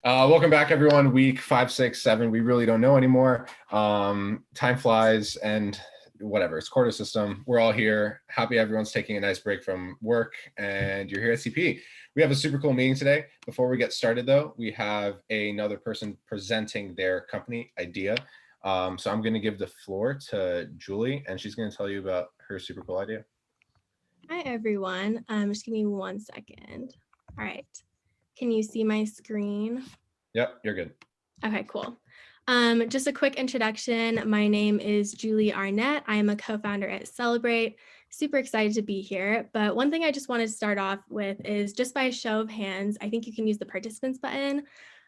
Welcome back, everyone. Week 5, 6, 7. We really don't know anymore. Time flies and whatever. It's quarter system. We're all here. Happy everyone's taking a nice break from work and you're here at CPE. We have a super cool meeting today. Before we get started, though, we have another person presenting their company idea. So I'm going to give the floor to Julie, and she's going to tell you about her super cool idea. Hi, everyone. Just give me 1 second. All right. Can you see my screen? Yep, you're good. Okay, cool. Just a quick introduction. My name is Julie Arnett. I am a co-founder at Celebrate. Super excited to be here. But one thing I just wanted to start off with is just by a show of hands, I think you can use the participants button.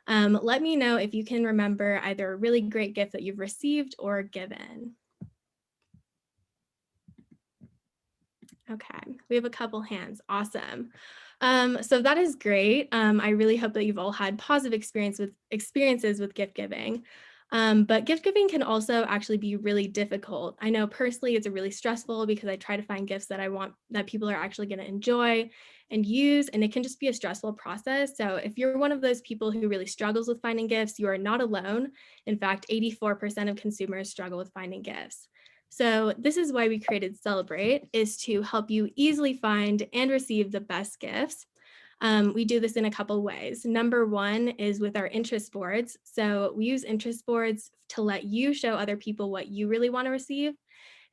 Let me know if you can remember either a really great gift that you've received or given. Okay, we have a couple hands. Awesome. So that is great. I really hope that you've all had positive experiences with gift giving. But gift giving can also actually be really difficult. I know personally it's really stressful because I try to find gifts that I want that people are actually going to enjoy and use, and it can just be a stressful process. So if you're one of those people who really struggles with finding gifts, you are not alone. In fact, 84% of consumers struggle with finding gifts. So this is why we created Celebrate, is to help you easily find and receive the best gifts. We do this in a couple ways. Number one is with our interest boards. So we use interest boards to let you show other people what you really want to receive.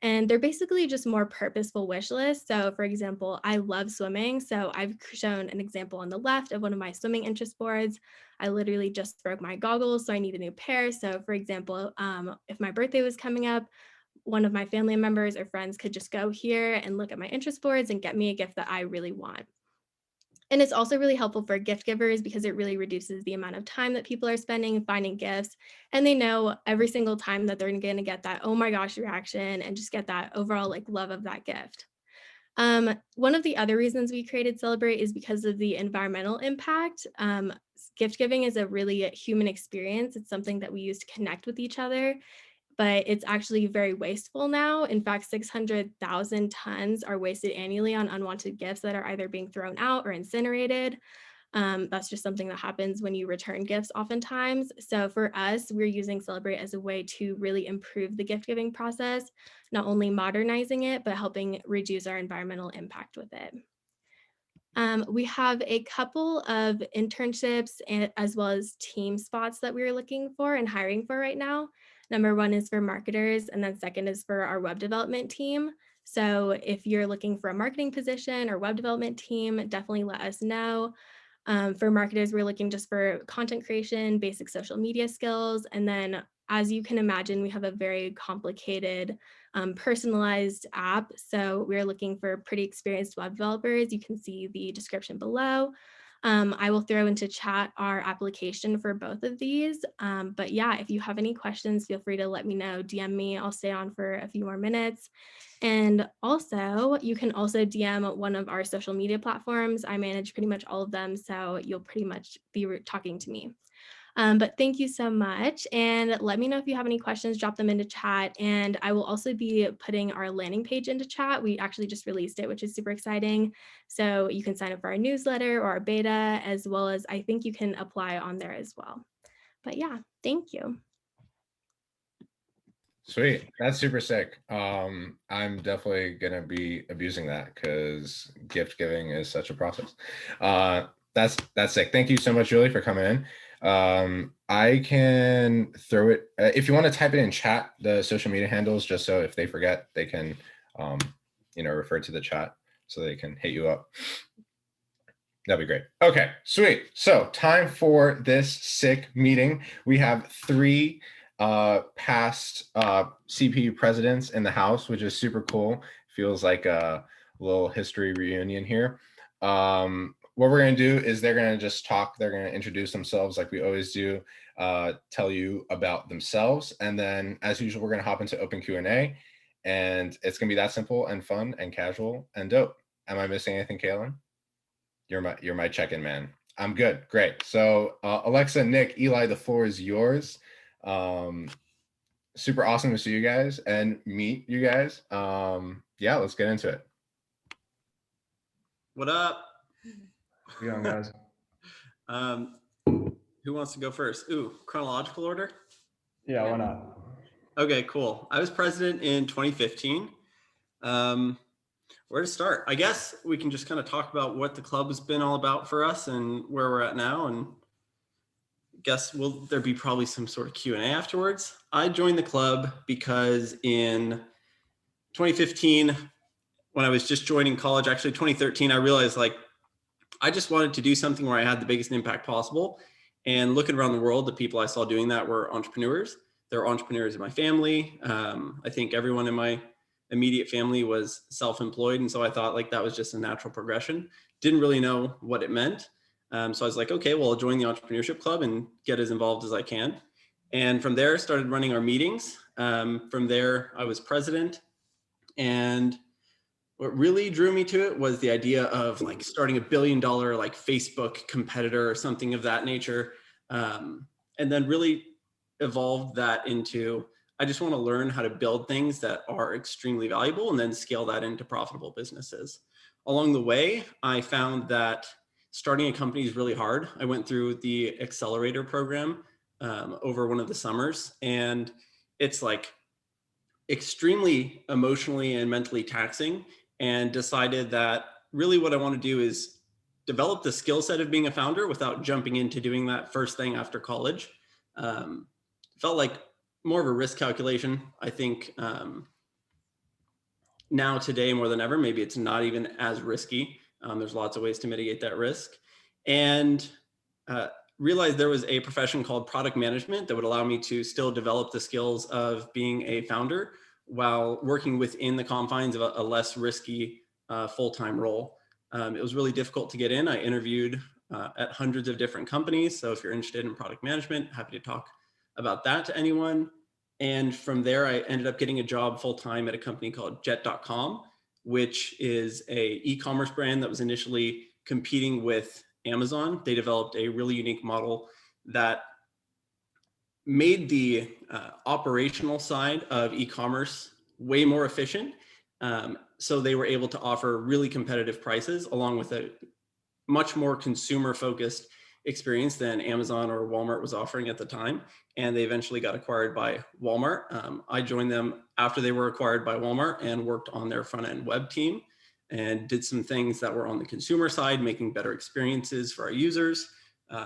And they're basically just more purposeful wish lists. So for example, I love swimming. So I've shown an example on the left of one of my swimming interest boards. I literally just broke my goggles, so I need a new pair. So for example, if my birthday was coming up, one of my family members or friends could just go here and look at my interest boards and get me a gift that I really want. And it's also really helpful for gift givers because it really reduces the amount of time that people are spending finding gifts. And they know every single time that they're going to get that, oh my gosh, reaction and just get that overall like love of that gift. One of the other reasons we created Celebrate is because of the environmental impact. Gift giving is a really human experience. It's something that we use to connect with each other, but it's actually very wasteful now. In fact, 600,000 tons are wasted annually on unwanted gifts that are either being thrown out or incinerated. That's just something that happens when you return gifts oftentimes. So for us, we're using Celebrate as a way to really improve the gift giving process, not only modernizing it, but helping reduce our environmental impact with it. We have a couple of internships as well as team spots that we're looking for and hiring for right now. Number one is for marketers, and then second is for our web development team. So if you're looking for a marketing position or web development team, definitely let us know. For marketers, we're looking just for content creation, basic social media skills, and then as you can imagine, we have a very complicated personalized app. So we're looking for pretty experienced web developers. You can see the description below. I will throw into chat our application for both of these. But yeah, if you have any questions, feel free to let me know, DM me, I'll stay on for a few more minutes. And also, you can also DM one of our social media platforms. I manage pretty much all of them, so you'll pretty much be talking to me. But thank you so much. And let me know if you have any questions, drop them into chat. And I will also be putting our landing page into chat. We actually just released it, which is super exciting. So you can sign up for our newsletter or our beta, as well as I think you can apply on there as well. But yeah, thank you. Sweet. That's super sick. I'm definitely going to be abusing that because gift giving is such a process. That's sick. Thank you so much, Julie, for coming in. I can throw it, if you want to type it in chat, the social media handles, just so if they forget, they can, refer to the chat so they can hit you up. That'd be great. Okay, sweet. So time for this sick meeting. We have 3 past CPE presidents in the house, which is super cool. Feels like a little history reunion here. What we're going to do is they're going to just talk. They're going to introduce themselves like we always do, tell you about themselves. And then as usual, we're going to hop into open Q&A, and it's going to be that simple and fun and casual and dope. Am I missing anything, Kaylin? You're my check-in man. I'm good. Great. So Alexa, Nick, Eli, the floor is yours. Super awesome to see you guys and meet you guys. Yeah, let's get into it. What up? How you doing, guys? Who wants to go first? Ooh, chronological order? Yeah, why not? Okay, cool. I was president in 2015. Where to start? I guess we can just kind of talk about what the club has been all about for us and where we're at now. And guess will there be probably some sort of Q&A afterwards. I joined the club because in 2015, when I was just joining college, actually 2013, I realized like I just wanted to do something where I had the biggest impact possible. And looking around the world, the people I saw doing that were entrepreneurs. There were entrepreneurs in my family. I think everyone in my immediate family was self-employed. And so I thought like that was just a natural progression. Didn't really know what it meant. So I was like, okay, well, I'll join the entrepreneurship club and get as involved as I can. And from there, started running our meetings. From there, I was president. And what really drew me to it was the idea of like starting $1 billion like Facebook competitor or something of that nature. And then really evolved that into, I just want to learn how to build things that are extremely valuable and then scale that into profitable businesses. Along the way, I found that starting a company is really hard. I went through the accelerator program over one of the summers, and it's like extremely emotionally and mentally taxing, and decided that really what I want to do is develop the skill set of being a founder without jumping into doing that first thing after college. Felt like more of a risk calculation. I think now today more than ever, maybe it's not even as risky. There's lots of ways to mitigate that risk. And realized there was a profession called product management that would allow me to still develop the skills of being a founder while working within the confines of a less risky full-time role. It was really difficult to get in. I interviewed at hundreds of different companies. So if you're interested in product management, happy to talk about that to anyone. And from there, I ended up getting a job full-time at a company called Jet.com, which is a e-commerce brand that was initially competing with Amazon. They developed a really unique model that made the operational side of e-commerce way more efficient. So they were able to offer really competitive prices along with a much more consumer-focused experience than Amazon or Walmart was offering at the time. And they eventually got acquired by Walmart. I joined them after they were acquired by Walmart and worked on their front-end web team and did some things that were on the consumer side, making better experiences for our users.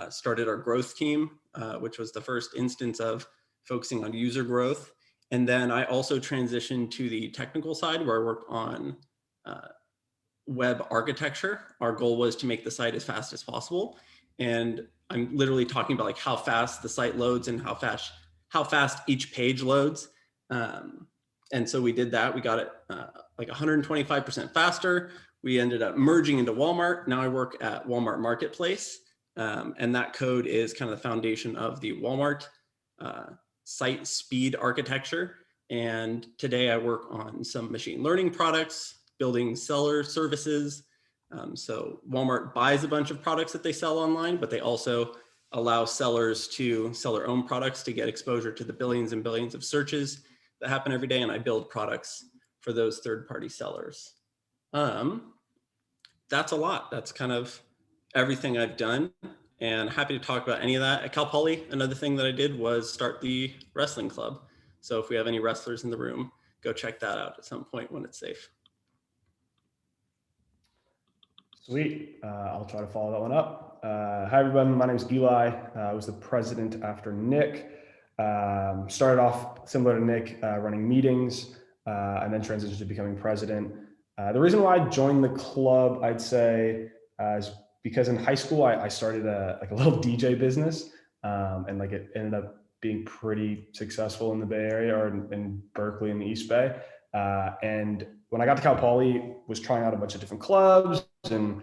Started our growth team, which was the first instance of focusing on user growth. And then I also transitioned to the technical side where I worked on web architecture. Our goal was to make the site as fast as possible. And I'm literally talking about like how fast the site loads and how fast each page loads. And so we did that. We got it like 125% faster. We ended up merging into Walmart. Now I work at Walmart Marketplace. And that code is kind of the foundation of the Walmart site speed architecture. And today I work on some machine learning products, building seller services. So Walmart buys a bunch of products that they sell online, but they also allow sellers to sell their own products to get exposure to the billions and billions of searches that happen every day. And I build products for those third-party sellers. That's a lot. That's kind of everything I've done, and happy to talk about any of that. At Cal Poly, another thing that I did was start the wrestling club. So if we have any wrestlers in the room, go check that out at some point when it's safe. Sweet. I'll try to follow that one up. Hi, everyone. My name is Eli. I was the president after Nick. Started off similar to Nick, running meetings, and then transitioned to becoming president. The reason why I joined the club, I'd say, is because in high school, I started a little DJ business, and like it ended up being pretty successful in the Bay Area or in Berkeley in the East Bay. And when I got to Cal Poly, was trying out a bunch of different clubs and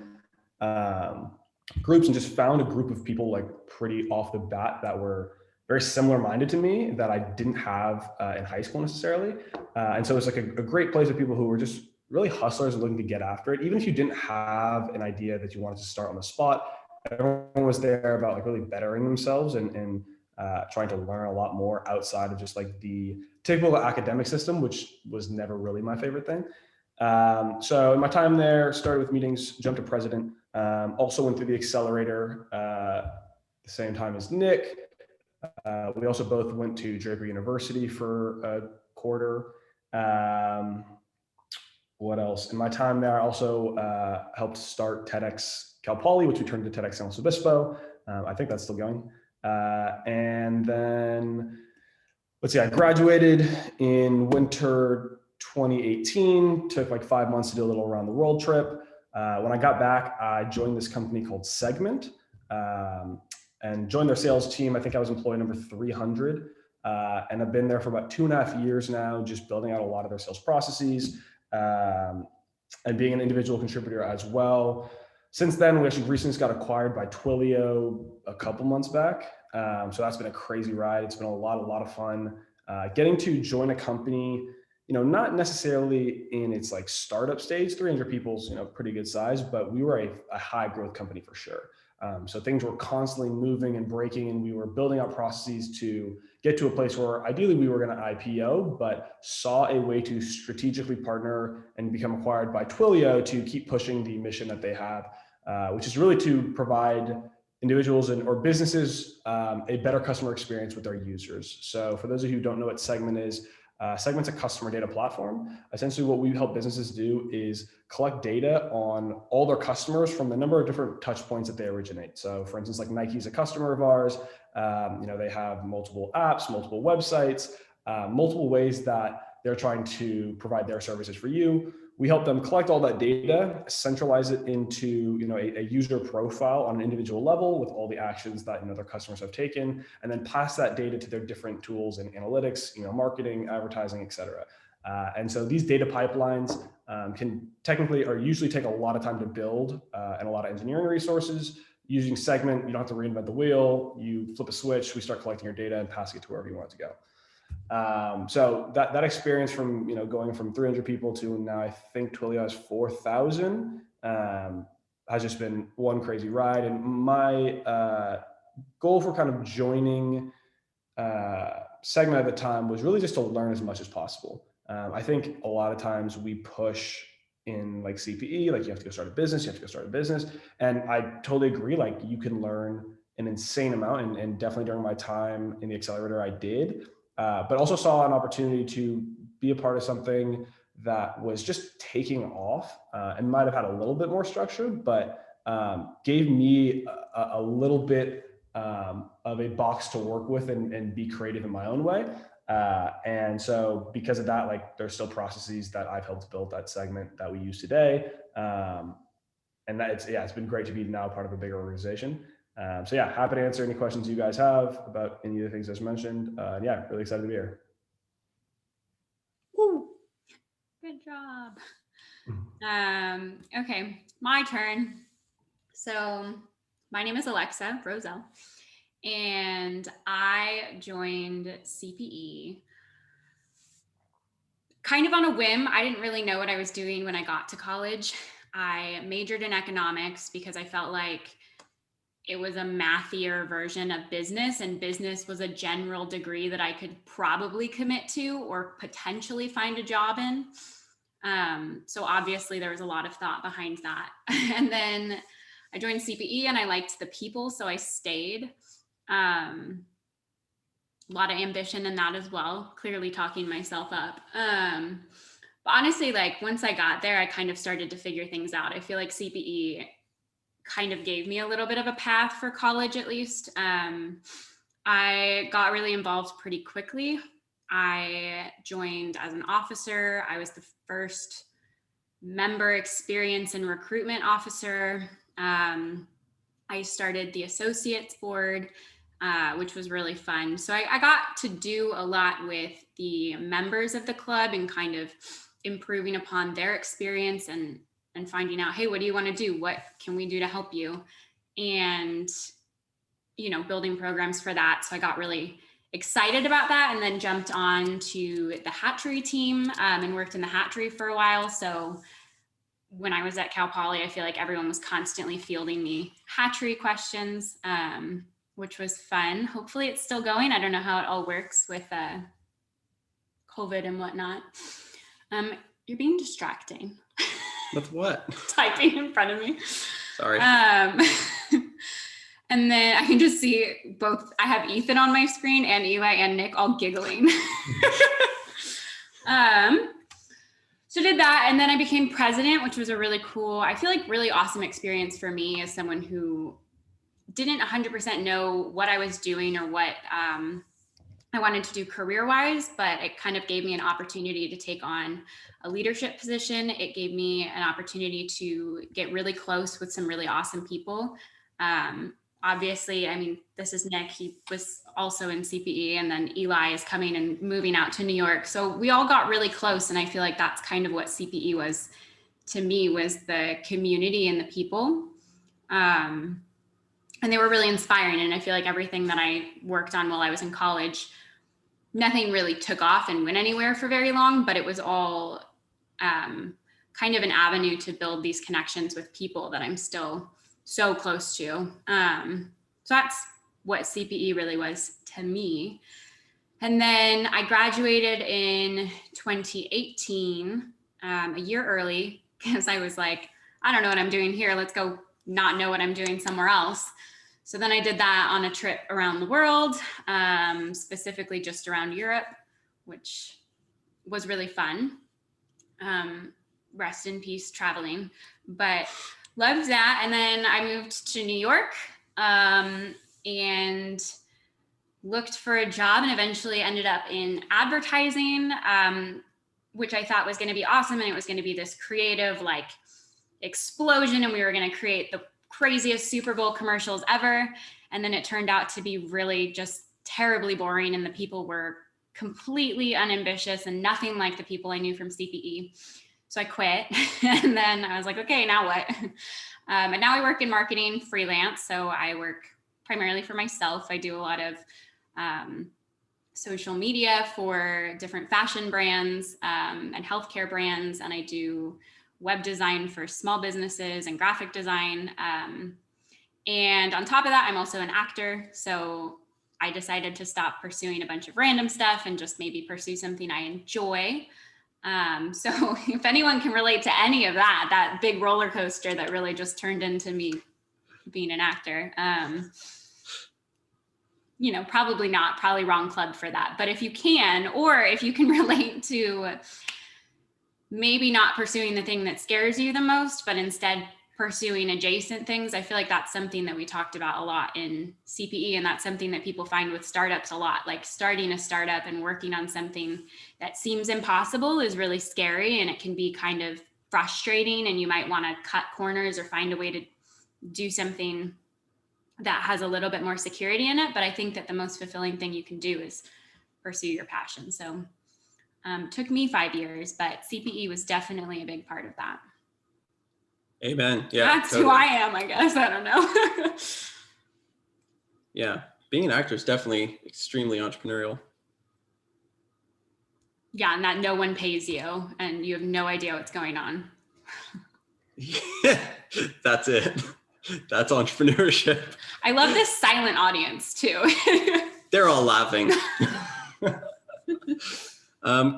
groups, and just found a group of people like pretty off the bat that were very similar minded to me that I didn't have in high school necessarily. And so it's like a great place of people who were just really hustlers and looking to get after it. Even if you didn't have an idea that you wanted to start on the spot, everyone was there about like really bettering themselves and trying to learn a lot more outside of just like the typical academic system, which was never really my favorite thing. So in my time there, started with meetings, jumped to president, also went through the accelerator the same time as Nick. We also both went to Draper University for a quarter. What else? In my time there, I also helped start TEDx Cal Poly, which we turned into TEDx San Luis Obispo. I think that's still going. And then, let's see, I graduated in winter 2018, took like 5 months to do a little around the world trip. When I got back, I joined this company called Segment and joined their sales team. I think I was employee number 300. And I've been there for about 2.5 years now, just building out a lot of their sales processes and being an individual contributor as well. Since then, we actually recently got acquired by Twilio a couple months back. So that's been a crazy ride. It's been a lot of fun. Getting to join a company, not necessarily in its like startup stage, 300 people's, pretty good size, but we were a high growth company for sure. So things were constantly moving and breaking, and we were building out processes to get to a place where ideally we were going to IPO, but saw a way to strategically partner and become acquired by Twilio to keep pushing the mission that they have, which is really to provide individuals or businesses a better customer experience with their users. So for those of you who don't know what Segment is, Segment's a customer data platform. Essentially, what we help businesses do is collect data on all their customers from the number of different touch points that they originate. So for instance, like Nike's a customer of ours. They have multiple apps, multiple websites, multiple ways that they're trying to provide their services for you. We help them collect all that data, centralize it into a user profile on an individual level with all the actions that their customers have taken, and then pass that data to their different tools and analytics, marketing, advertising, et cetera. And so these data pipelines can technically or usually take a lot of time to build and a lot of engineering resources. Using Segment, you don't have to reinvent the wheel. You flip a switch, we start collecting your data and passing it to wherever you want it to go. So that experience from going from 300 people to now I think Twilio has 4,000 has just been one crazy ride. And my goal for kind of joining Segment at the time was really just to learn as much as possible. I think a lot of times we push in like CPE, like you have to go start a business, and I totally agree. Like you can learn an insane amount, and definitely during my time in the accelerator I did. But also saw an opportunity to be a part of something that was just taking off and might have had a little bit more structure, but gave me a little bit of a box to work with and be creative in my own way. And so because of that, like there's still processes that I've helped build that Segment that we use today. And that it's been great to be now part of a bigger organization. So yeah, happy to answer any questions you guys have about any of the things I just mentioned. Yeah, really excited to be here. Woo. Good job. Okay, my turn. So my name is Alexa Rozell, and I joined CPE kind of on a whim. I didn't really know what I was doing when I got to college. I majored in economics because I felt like it was a mathier version of business, and business was a general degree that I could probably commit to or potentially find a job in. So obviously there was a lot of thought behind that. And then I joined CPE and I liked the people, so I stayed. A lot of ambition in that as well, clearly talking myself up. But honestly, like once I got there, I kind of started to figure things out. I feel like CPE kind of gave me a little bit of a path for college, at least. I got really involved pretty quickly. I joined as an officer. I was the first member experience and recruitment officer. I started the associates board, which was really fun. So I got to do a lot with the members of the club and kind of improving upon their experience and finding out, hey, what do you want to do? What can we do to help you? And, building programs for that. So I got really excited about that and then jumped on to the hatchery team and worked in the hatchery for a while. So when I was at Cal Poly, I feel like everyone was constantly fielding me hatchery questions, which was fun. Hopefully it's still going. I don't know how it all works with COVID and whatnot. You're being distracting. With what? Typing in front of me. Sorry. And then I can just see both. I have Ethan on my screen and Eli and Nick all giggling. So did that. And then I became president, which was a really cool, I feel like really awesome experience for me as someone who didn't 100% know what I was doing or what I wanted to do career-wise, but it kind of gave me an opportunity to take on a leadership position. It gave me an opportunity to get really close with some really awesome people. Obviously, I mean, this is Nick. He was also in CPE, and then Eli is coming and moving out to New York. So we all got really close, and I feel like that's kind of what CPE was to me, was the community and the people. And they were really inspiring. And I feel like everything that I worked on while I was in college, nothing really took off and went anywhere for very long, but it was all kind of an avenue to build these connections with people that I'm still so close to. So that's what CPE really was to me. And then I graduated in 2018, a year early, because I was like, I don't know what I'm doing here. Let's go not know what I'm doing somewhere else. So then I did that on a trip around the world, specifically just around Europe, which was really fun. Rest in peace traveling, but loved that. And then I moved to New York and looked for a job, and eventually ended up in advertising, which I thought was going to be awesome. And it was going to be this creative like explosion, and we were going to create the craziest Super Bowl commercials ever. And then it turned out to be really just terribly boring, and the people were completely unambitious and nothing like the people I knew from CPE. So I quit. And then I was like, okay, now what? And now I work in marketing freelance. So I work primarily for myself. I do a lot of social media for different fashion brands and healthcare brands. And I do web design for small businesses and graphic design. And on top of that, I'm also an actor. So I decided to stop pursuing a bunch of random stuff and just maybe pursue something I enjoy. So if anyone can relate to any of that, that big roller coaster that really just turned into me being an actor, you know, probably not, probably wrong club for that. But if you can, or if you can relate to maybe not pursuing the thing that scares you the most, but instead pursuing adjacent things, I feel like that's something that we talked about a lot in CPE. And that's something that people find with startups a lot, like starting a startup and working on something that seems impossible is really scary, and it can be kind of frustrating, and you might want to cut corners or find a way to do something that has a little bit more security in it. But I think that the most fulfilling thing you can do is pursue your passion. So took me 5 years, but CPE was definitely a big part of that. Amen. Yeah, that's totally who I am, I guess. I don't know. Yeah, being an actor is definitely extremely entrepreneurial. Yeah, and that no one pays you and you have no idea what's going on. Yeah, that's it. That's entrepreneurship. I love this silent audience too. They're all laughing.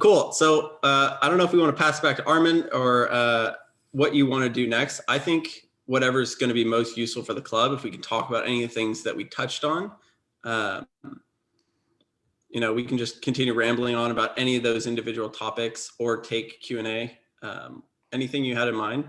Cool. So I don't know if we want to pass it back to Armin or what you want to do next. I think whatever's going to be most useful for the club, if we can talk about any of the things that we touched on, you know, we can just continue rambling on about any of those individual topics or take Q&A. Anything you had in mind?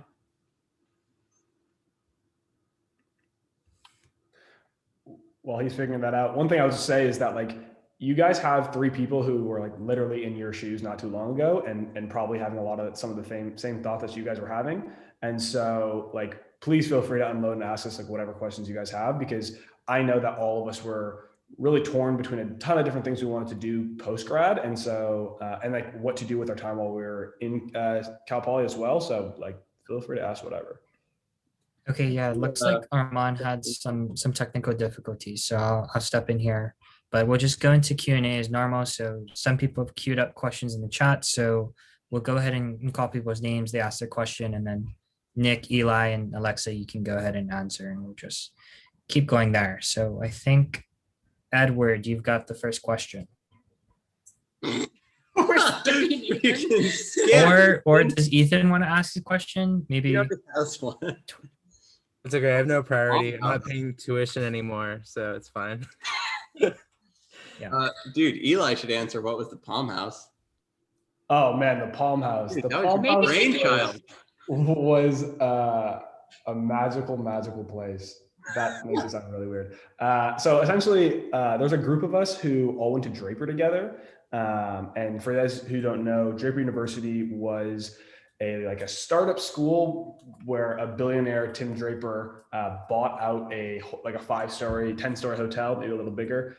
While he's figuring that out, one thing I would say is that like you guys have 3 people who were like literally in your shoes not too long ago and probably having a lot of some of the same thoughts that you guys were having. And so like, please feel free to unload and ask us like whatever questions you guys have, because I know that all of us were really torn between a ton of different things we wanted to do post-grad. And so, and like what to do with our time while we were in Cal Poly as well. So like, feel free to ask whatever. Okay, yeah, it looks like Armand had some technical difficulties, so I'll step in here. But we'll just go into Q&A as normal. So some people have queued up questions in the chat, so we'll go ahead and call people's names. They ask their question, and then Nick, Eli, and Alexa, you can go ahead and answer, and we'll just keep going there. So I think, Edward, you've got the first question. Or does Ethan want to ask a question? Maybe. He already has one. It's okay. I have no priority. I'm not paying tuition anymore, so it's fine. Dude, Eli should answer. What was the Palm House? Oh man, the Palm House. Dude, The that was Palm your House brainchild. was a magical place. That makes it sound really weird. So essentially, there was a group of us who all went to Draper together. And for those who don't know, Draper University was a startup school where a billionaire, Tim Draper, bought out a 5-story, 10-story hotel, maybe a little bigger,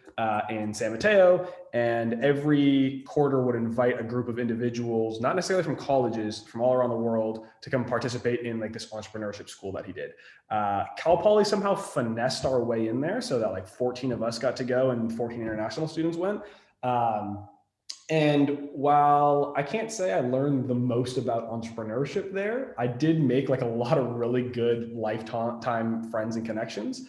in San Mateo. And every quarter would invite a group of individuals, not necessarily from colleges, from all around the world, to come participate in this entrepreneurship school that he did. Cal Poly somehow finessed our way in there so that 14 of us got to go and 14 international students went. And while I can't say I learned the most about entrepreneurship there, I did make a lot of really good lifetime friends and connections.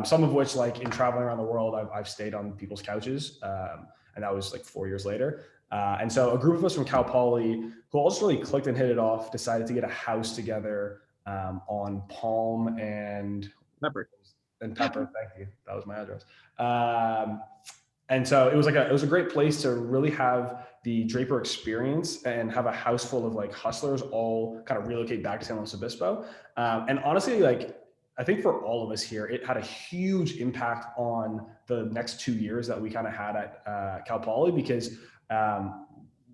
Some of which, in traveling around the world, I've stayed on people's couches. And that was 4 years later. And so a group of us from Cal Poly who all just really clicked and hit it off, decided to get a house together on Palm and Pepper. Thank you. That was my address. And so it was a great place to really have the Draper experience and have a house full of hustlers all kind of relocate back to San Luis Obispo. And honestly, I think for all of us here, it had a huge impact on the next 2 years that we kind of had at Cal Poly, because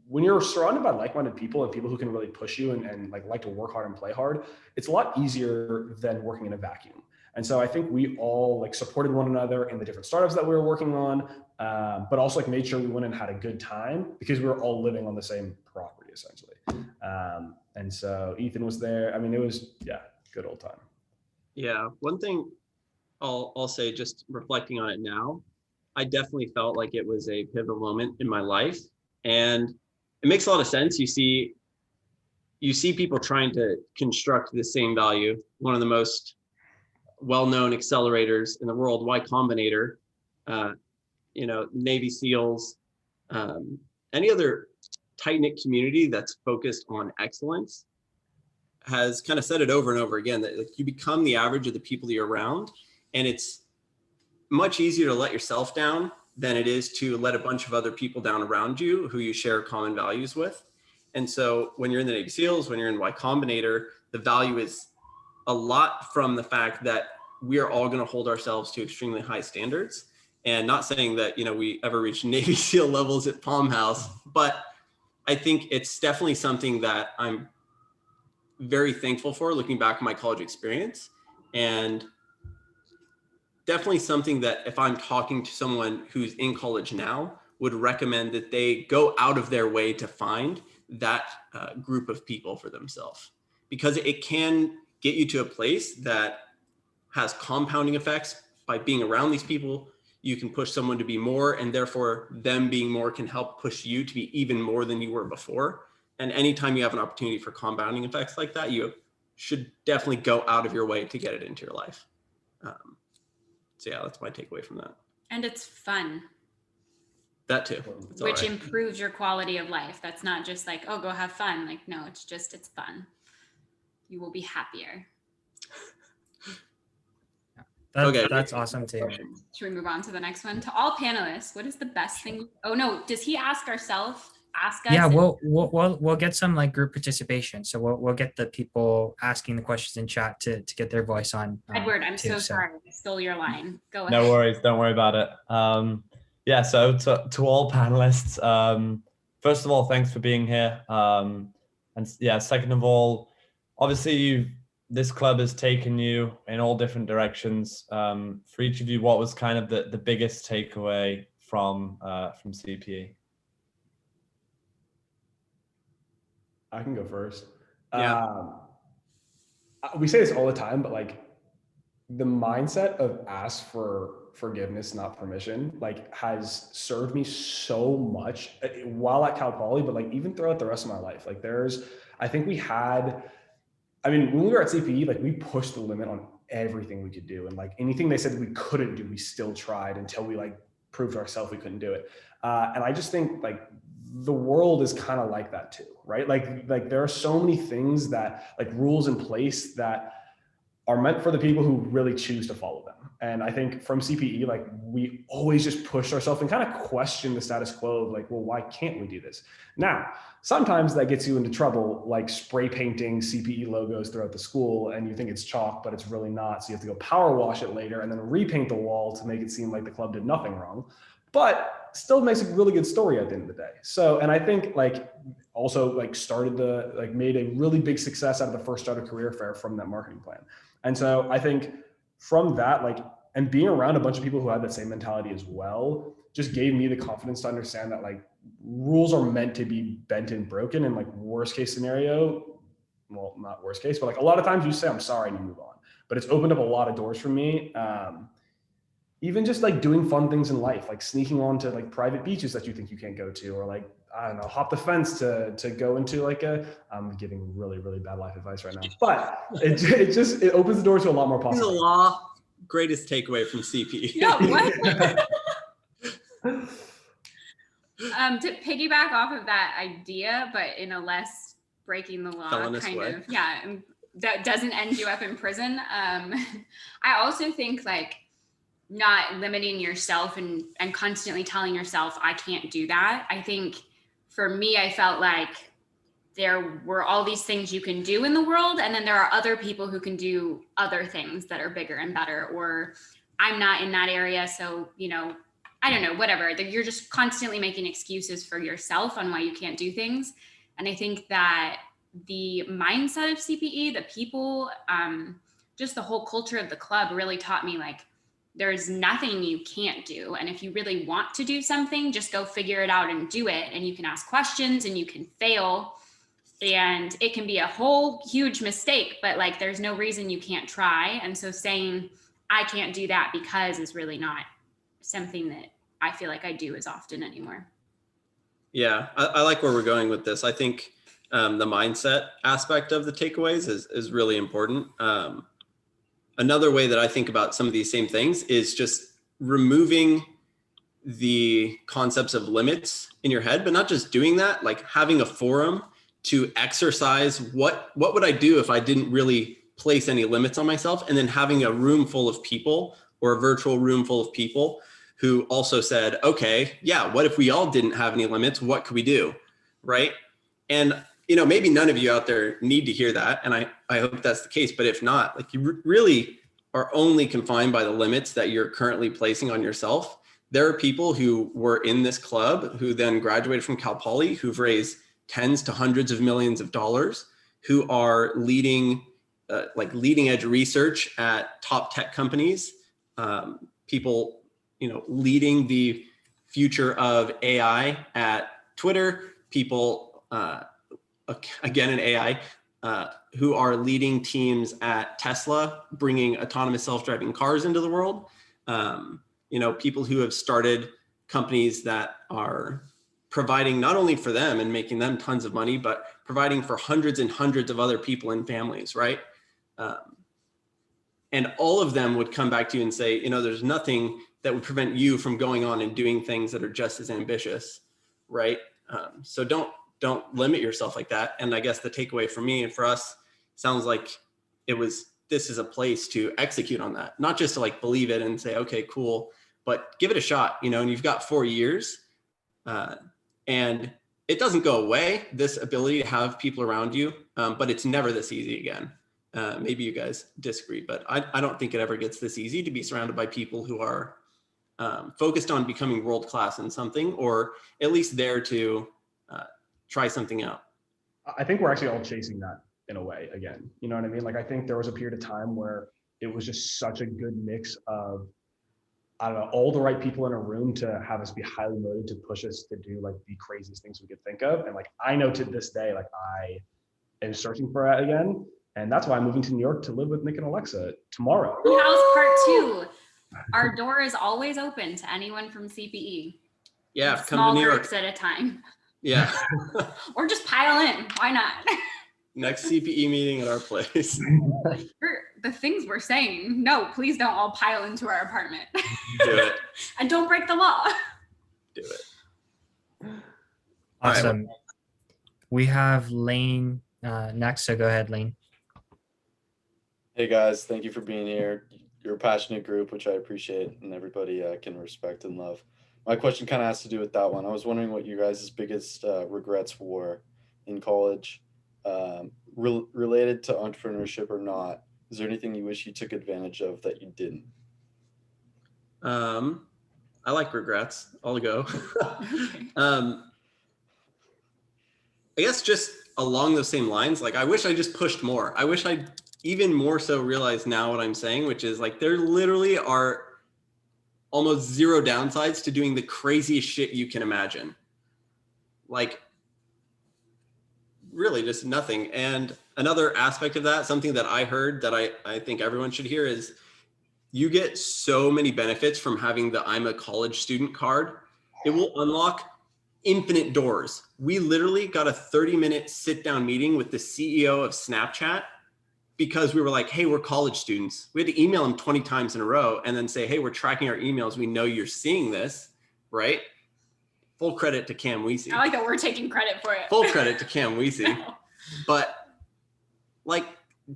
when you're surrounded by like-minded people and people who can really push you and like to work hard and play hard, it's a lot easier than working in a vacuum. And so I think we all supported one another in the different startups that we were working on, but also made sure we went and had a good time because we were all living on the same property essentially. And so Ethan was there. I mean, it was, good old time. Yeah, one thing I'll say, just reflecting on it now, I definitely felt like it was a pivotal moment in my life, and it makes a lot of sense. You see people trying to construct the same value. One of the most well-known accelerators in the world, Y Combinator, Navy SEALs, any other tight-knit community that's focused on excellence has kind of said it over and over again that you become the average of the people that you're around, and it's much easier to let yourself down than it is to let a bunch of other people down around you who you share common values with. And so when you're in the Navy SEALs, when you're in Y Combinator, the value is a lot from the fact that we are all going to hold ourselves to extremely high standards. And not saying that, we ever reach Navy SEAL levels at Palm House, but I think it's definitely something that I'm very thankful for looking back at my college experience, and definitely something that if I'm talking to someone who's in college now, would recommend that they go out of their way to find that group of people for themselves, because it can get you to a place that has compounding effects. By being around these people, you can push someone to be more, and therefore them being more can help push you to be even more than you were before. And anytime you have an opportunity for compounding effects like that, you should definitely go out of your way to get it into your life. So yeah, that's my takeaway from that. And it's fun. That too. Which improves your quality of life. That's not just oh, go have fun. No, it's fun. You will be happier. That's awesome too. Should we move on to the next one? To all panelists, what is the best thing? Oh no, does he ask ourselves? Ask us? Yeah, we'll get some group participation. So we'll get the people asking the questions in chat to get their voice on. Edward, I'm so sorry. I stole your line. Go ahead. No worries. Don't worry about it. So to all panelists, first of all, thanks for being here. Second of all, obviously this club has taken you in all different directions. For each of you, what was kind of the biggest takeaway from CPE? I can go first. Yeah. We say this all the time, but the mindset of ask for forgiveness, not permission, has served me so much while at Cal Poly, but even throughout the rest of my life. When we were at CPE, we pushed the limit on everything we could do. And anything they said we couldn't do, we still tried until we proved to ourselves we couldn't do it. And I just think the world is kind of like that too, right? There are so many things that rules in place that are meant for the people who really choose to follow them. And I think from CPE, like we always just push ourselves and kind of question the status quo of like, well, why can't we do this? Now, sometimes that gets you into trouble, like spray painting CPE logos throughout the school, and you think it's chalk, but it's really not. So you have to go power wash it later and then repaint the wall to make it seem like the club did nothing wrong. But still makes a really good story at the end of the day. So, and I think like also like made a really big success out of the first starter career fair from that marketing plan. And so I think from that, like, and being around a bunch of people who had that same mentality as well, just gave me the confidence to understand that like rules are meant to be bent and broken. And like worst case scenario, well, not worst case, but like a lot of times you say, I'm sorry, and you move on. But it's opened up a lot of doors for me. Even just like doing fun things in life, like sneaking onto like private beaches that you think you can't go to, or like, I don't know, hop the fence to go into like I'm giving really, really bad life advice right now, but it opens the door to a lot more possibilities. The law, greatest takeaway from CPE. Yeah, what? To piggyback off of that idea, but in a less breaking the law Felonious kind way. of, yeah, that doesn't end you up in prison. I also think like not limiting yourself and constantly telling yourself, I can't do that. I think for me, I felt like there were all these things you can do in the world, and then there are other people who can do other things that are bigger and better, or I'm not in that area. So, you know, I don't know, whatever. You're just constantly making excuses for yourself on why you can't do things. And I think that the mindset of CPE, the people, just the whole culture of the club really taught me like, there's nothing you can't do. And if you really want to do something, just go figure it out and do it. And you can ask questions and you can fail. And it can be a whole huge mistake, but like, there's no reason you can't try. And so saying, I can't do that because is really not something that I feel like I do as often anymore. Yeah, I like where we're going with this. I think the mindset aspect of the takeaways is really important. Another way that I think about some of these same things is just removing the concepts of limits in your head, but not just doing that, like having a forum to exercise what would I do if I didn't really place any limits on myself, and then having a room full of people or a virtual room full of people who also said, okay, yeah, what if we all didn't have any limits? What could we do, right? And you know, maybe none of you out there need to hear that, and I hope that's the case, but if not, like you really are only confined by the limits that you're currently placing on yourself. There are people who were in this club who then graduated from Cal Poly, who've raised tens to hundreds of millions of dollars, who are leading leading edge research at top tech companies, people, you know, leading the future of AI at Twitter, people, again in AI, who are leading teams at Tesla, bringing autonomous self-driving cars into the world. You know, people who have started companies that are providing not only for them and making them tons of money, but providing for hundreds and hundreds of other people and families, right? And all of them would come back to you and say, you know, there's nothing that would prevent you from going on and doing things that are just as ambitious, right? So don't limit yourself like that. And I guess the takeaway for me and for us sounds like this is a place to execute on that, not just to like believe it and say, okay, cool, but give it a shot, you know, and you've got 4 years and it doesn't go away, this ability to have people around you, but it's never this easy again. Maybe you guys disagree, but I don't think it ever gets this easy to be surrounded by people who are focused on becoming world-class in something, or at least there to try something out. I think we're actually all chasing that in a way again. You know what I mean? Like, I think there was a period of time where it was just such a good mix of, I don't know, all the right people in a room to have us be highly motivated to push us to do like the craziest things we could think of. And like, I know to this day, like I am searching for that again. And that's why I'm moving to New York to live with Nick and Alexa tomorrow. House part 2. Our door is always open to anyone from CPE. Yeah, come small to New groups York at a time. Yeah. Or just pile in. Why not? Next CPE meeting at our place. The things we're saying, no, please don't all pile into our apartment. Do it. And don't break the law. Do it. Awesome. Right. We have Lane next, so go ahead, Lane. Hey guys, thank you for being here. You're a passionate group, which I appreciate, and everybody can respect and love. My question kind of has to do with that one. I was wondering what you guys' biggest regrets were in college, related to entrepreneurship or not. Is there anything you wish you took advantage of that you didn't? I like regrets. I'll go. I guess just along those same lines, like I wish I just pushed more. I wish I even more so realized now what I'm saying, which is like there literally are almost zero downsides to doing the craziest shit you can imagine. Like really just nothing. And another aspect of that, something that I heard that I think everyone should hear is you get so many benefits from having the I'm a college student card. It will unlock infinite doors. We literally got a 30-minute sit-down meeting with the CEO of Snapchat because we were like, hey, we're college students. We had to email him 20 times in a row and then say, hey, we're tracking our emails. We know you're seeing this, right? Full credit to Cam Weesey. I like that we're taking credit for it. Full credit to Cam Weesey. But like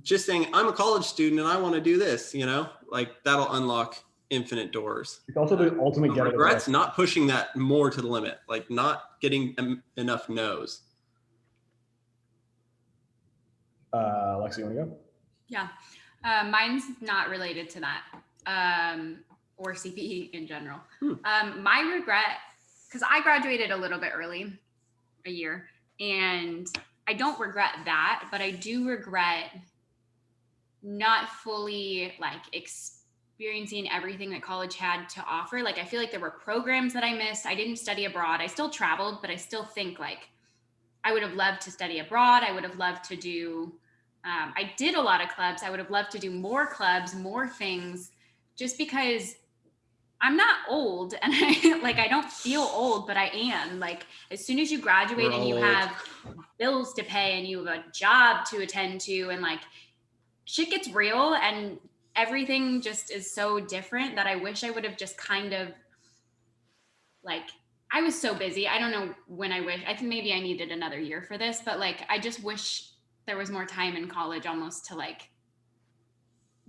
just saying, I'm a college student and I want to do this, you know, like that'll unlock infinite doors. It's also the ultimate get regrets not pushing that more to the limit, like not getting enough no's. Alexa, you want to go? Yeah, mine's not related to that, or CPE in general. My regret, because I graduated a little bit early, a year, and I don't regret that, but I do regret not fully like experiencing everything that college had to offer. Like I feel like there were programs that I missed. I didn't study abroad. I still traveled, but I still think like I would have loved to study abroad. I would have loved to do, I did a lot of clubs. I would have loved to do more clubs, more things, just because I'm not old and I don't feel old, but I am. Like as soon as you graduate and you have bills to pay and you have a job to attend to and like shit gets real and everything just is so different that I wish I would have just kind of like, I was so busy. I don't know when I wish, I think maybe I needed another year for this, but like, I just wish there was more time in college almost to like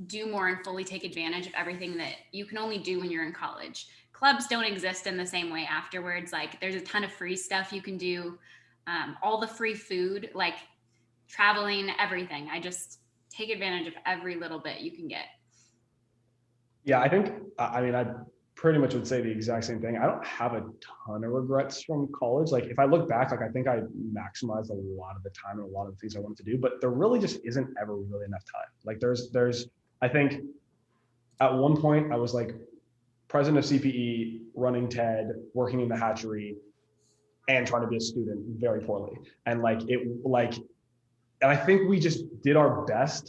do more and fully take advantage of everything that you can only do when you're in college. Clubs don't exist in the same way afterwards. Like there's a ton of free stuff you can do, all the free food, like traveling, everything. I just take advantage of every little bit you can get. Yeah, I think, I mean, I pretty much would say the exact same thing. I don't have a ton of regrets from college. Like if I look back, like I think I maximized a lot of the time and a lot of the things I wanted to do, but there really just isn't ever really enough time. Like there's, I think at one point I was like president of CPE, running TED, working in the hatchery, and trying to be a student very poorly. And and I think we just did our best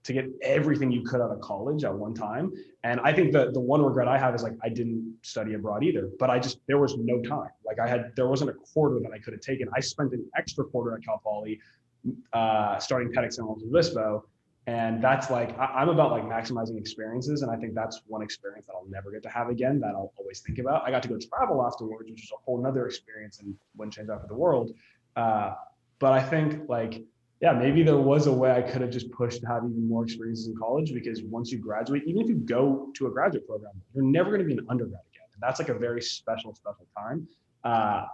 to get everything you could out of college at one time. And I think the one regret I have is like, I didn't study abroad either, but there was no time. Like there wasn't a quarter that I could have taken. I spent an extra quarter at Cal Poly, starting TEDx San Luis Obispo. And that's like, I'm about like maximizing experiences. And I think that's one experience that I'll never get to have again, that I'll always think about. I got to go travel afterwards, which is a whole nother experience and wouldn't change that for the world. But I think like, yeah, maybe there was a way I could have just pushed to have even more experiences in college, because once you graduate, even if you go to a graduate program, you're never going to be an undergrad again. And that's like a very special time.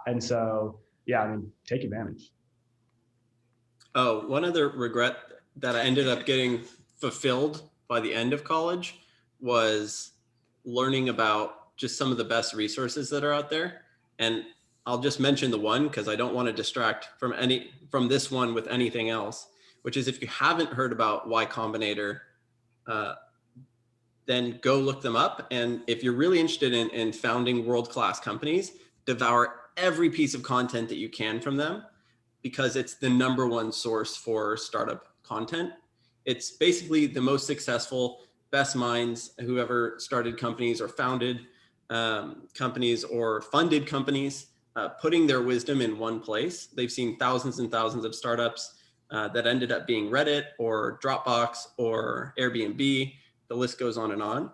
And so, yeah, I mean, take advantage. Oh, one other regret that I ended up getting fulfilled by the end of college was learning about just some of the best resources that are out there. And I'll just mention the one because I don't want to distract from this one with anything else, which is if you haven't heard about Y Combinator, then go look them up. And if you're really interested in founding world-class companies, devour every piece of content that you can from them, because it's the #1 source for startup content. It's basically the most successful, best minds who ever started companies or founded companies or funded companies, putting their wisdom in one place. They've seen thousands and thousands of startups that ended up being Reddit or Dropbox or Airbnb. The list goes on and on.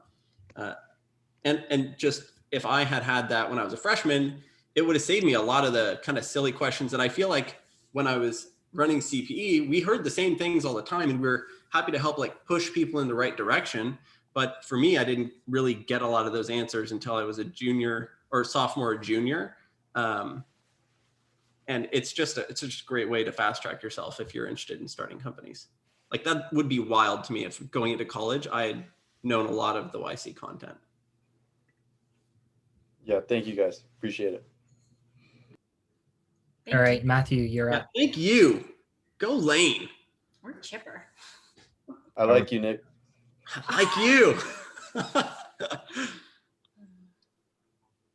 And just if I had that when I was a freshman, it would have saved me a lot of the kind of silly questions that I feel like when I was running CPE, we heard the same things all the time, and we're happy to help like push people in the right direction. But for me, I didn't really get a lot of those answers until I was a junior or sophomore or junior. And it's just a great way to fast track yourself if you're interested in starting companies. Like that would be wild to me if going into college, I had known a lot of the YC content. Yeah, thank you guys. Appreciate it. All right, Matthew, you're up. Thank you. Go Lane. We're chipper. I like you, Nick. Like you.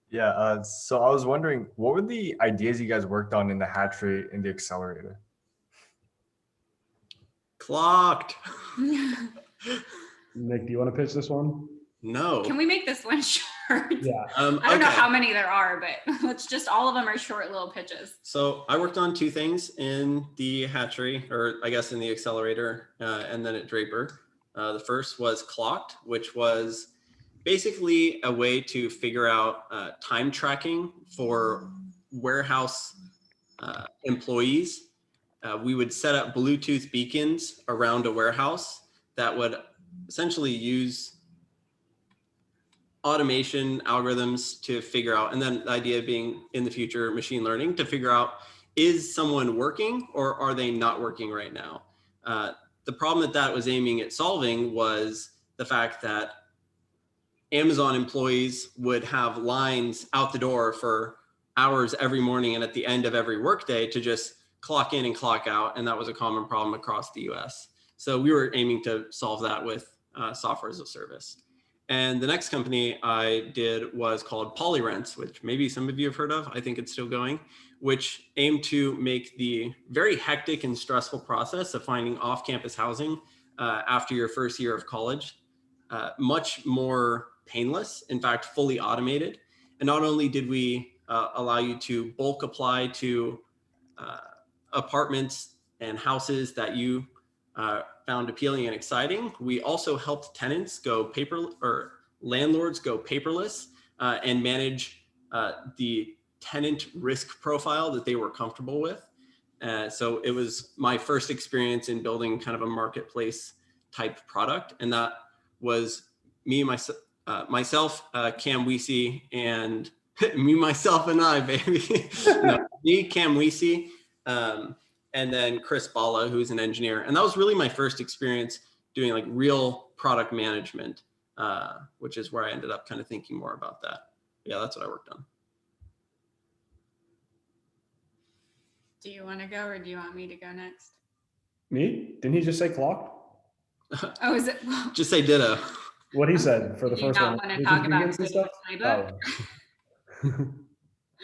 Yeah, so I was wondering, what were the ideas you guys worked on in the hatchery and the accelerator? Clocked. Nick, do you want to pitch this one? No. Can we make this one short? Yeah. I don't know how many there are, but let's just, all of them are short little pitches. So I worked on two things in the hatchery, or I guess in the accelerator, and then at Draper. The first was Clocked, which was basically a way to figure out time tracking for warehouse employees. We would set up Bluetooth beacons around a warehouse that would essentially use automation algorithms to figure out, and then the idea being in the future machine learning to figure out, is someone working or are they not working right now? The problem that was aiming at solving was the fact that Amazon employees would have lines out the door for hours every morning and at the end of every workday to just clock in and clock out. And that was a common problem across the US. So we were aiming to solve that with software as a service. And the next company I did was called Polyrents, which maybe some of you have heard of. I think it's still going, which aimed to make the very hectic and stressful process of finding off-campus housing after your first year of college much more painless, in fact, fully automated. And not only did we allow you to bulk apply to apartments and houses that you found appealing and exciting, we also helped tenants go landlords go paperless and manage the tenant risk profile that they were comfortable with. So it was my first experience in building kind of a marketplace type product. And that was me, myself, Cam Weesey, and me, myself, and I, baby. No, me, Cam Weesey, and then Chris Bala, who's an engineer. And that was really my first experience doing like real product management, which is where I ended up kind of thinking more about that. Yeah, that's what I worked on. Do you want to go or do you want me to go next? Me? Didn't he just say clocked? Oh, is it? Just say ditto. What he said for the first one. Want to talk about stuff? playbook? Oh.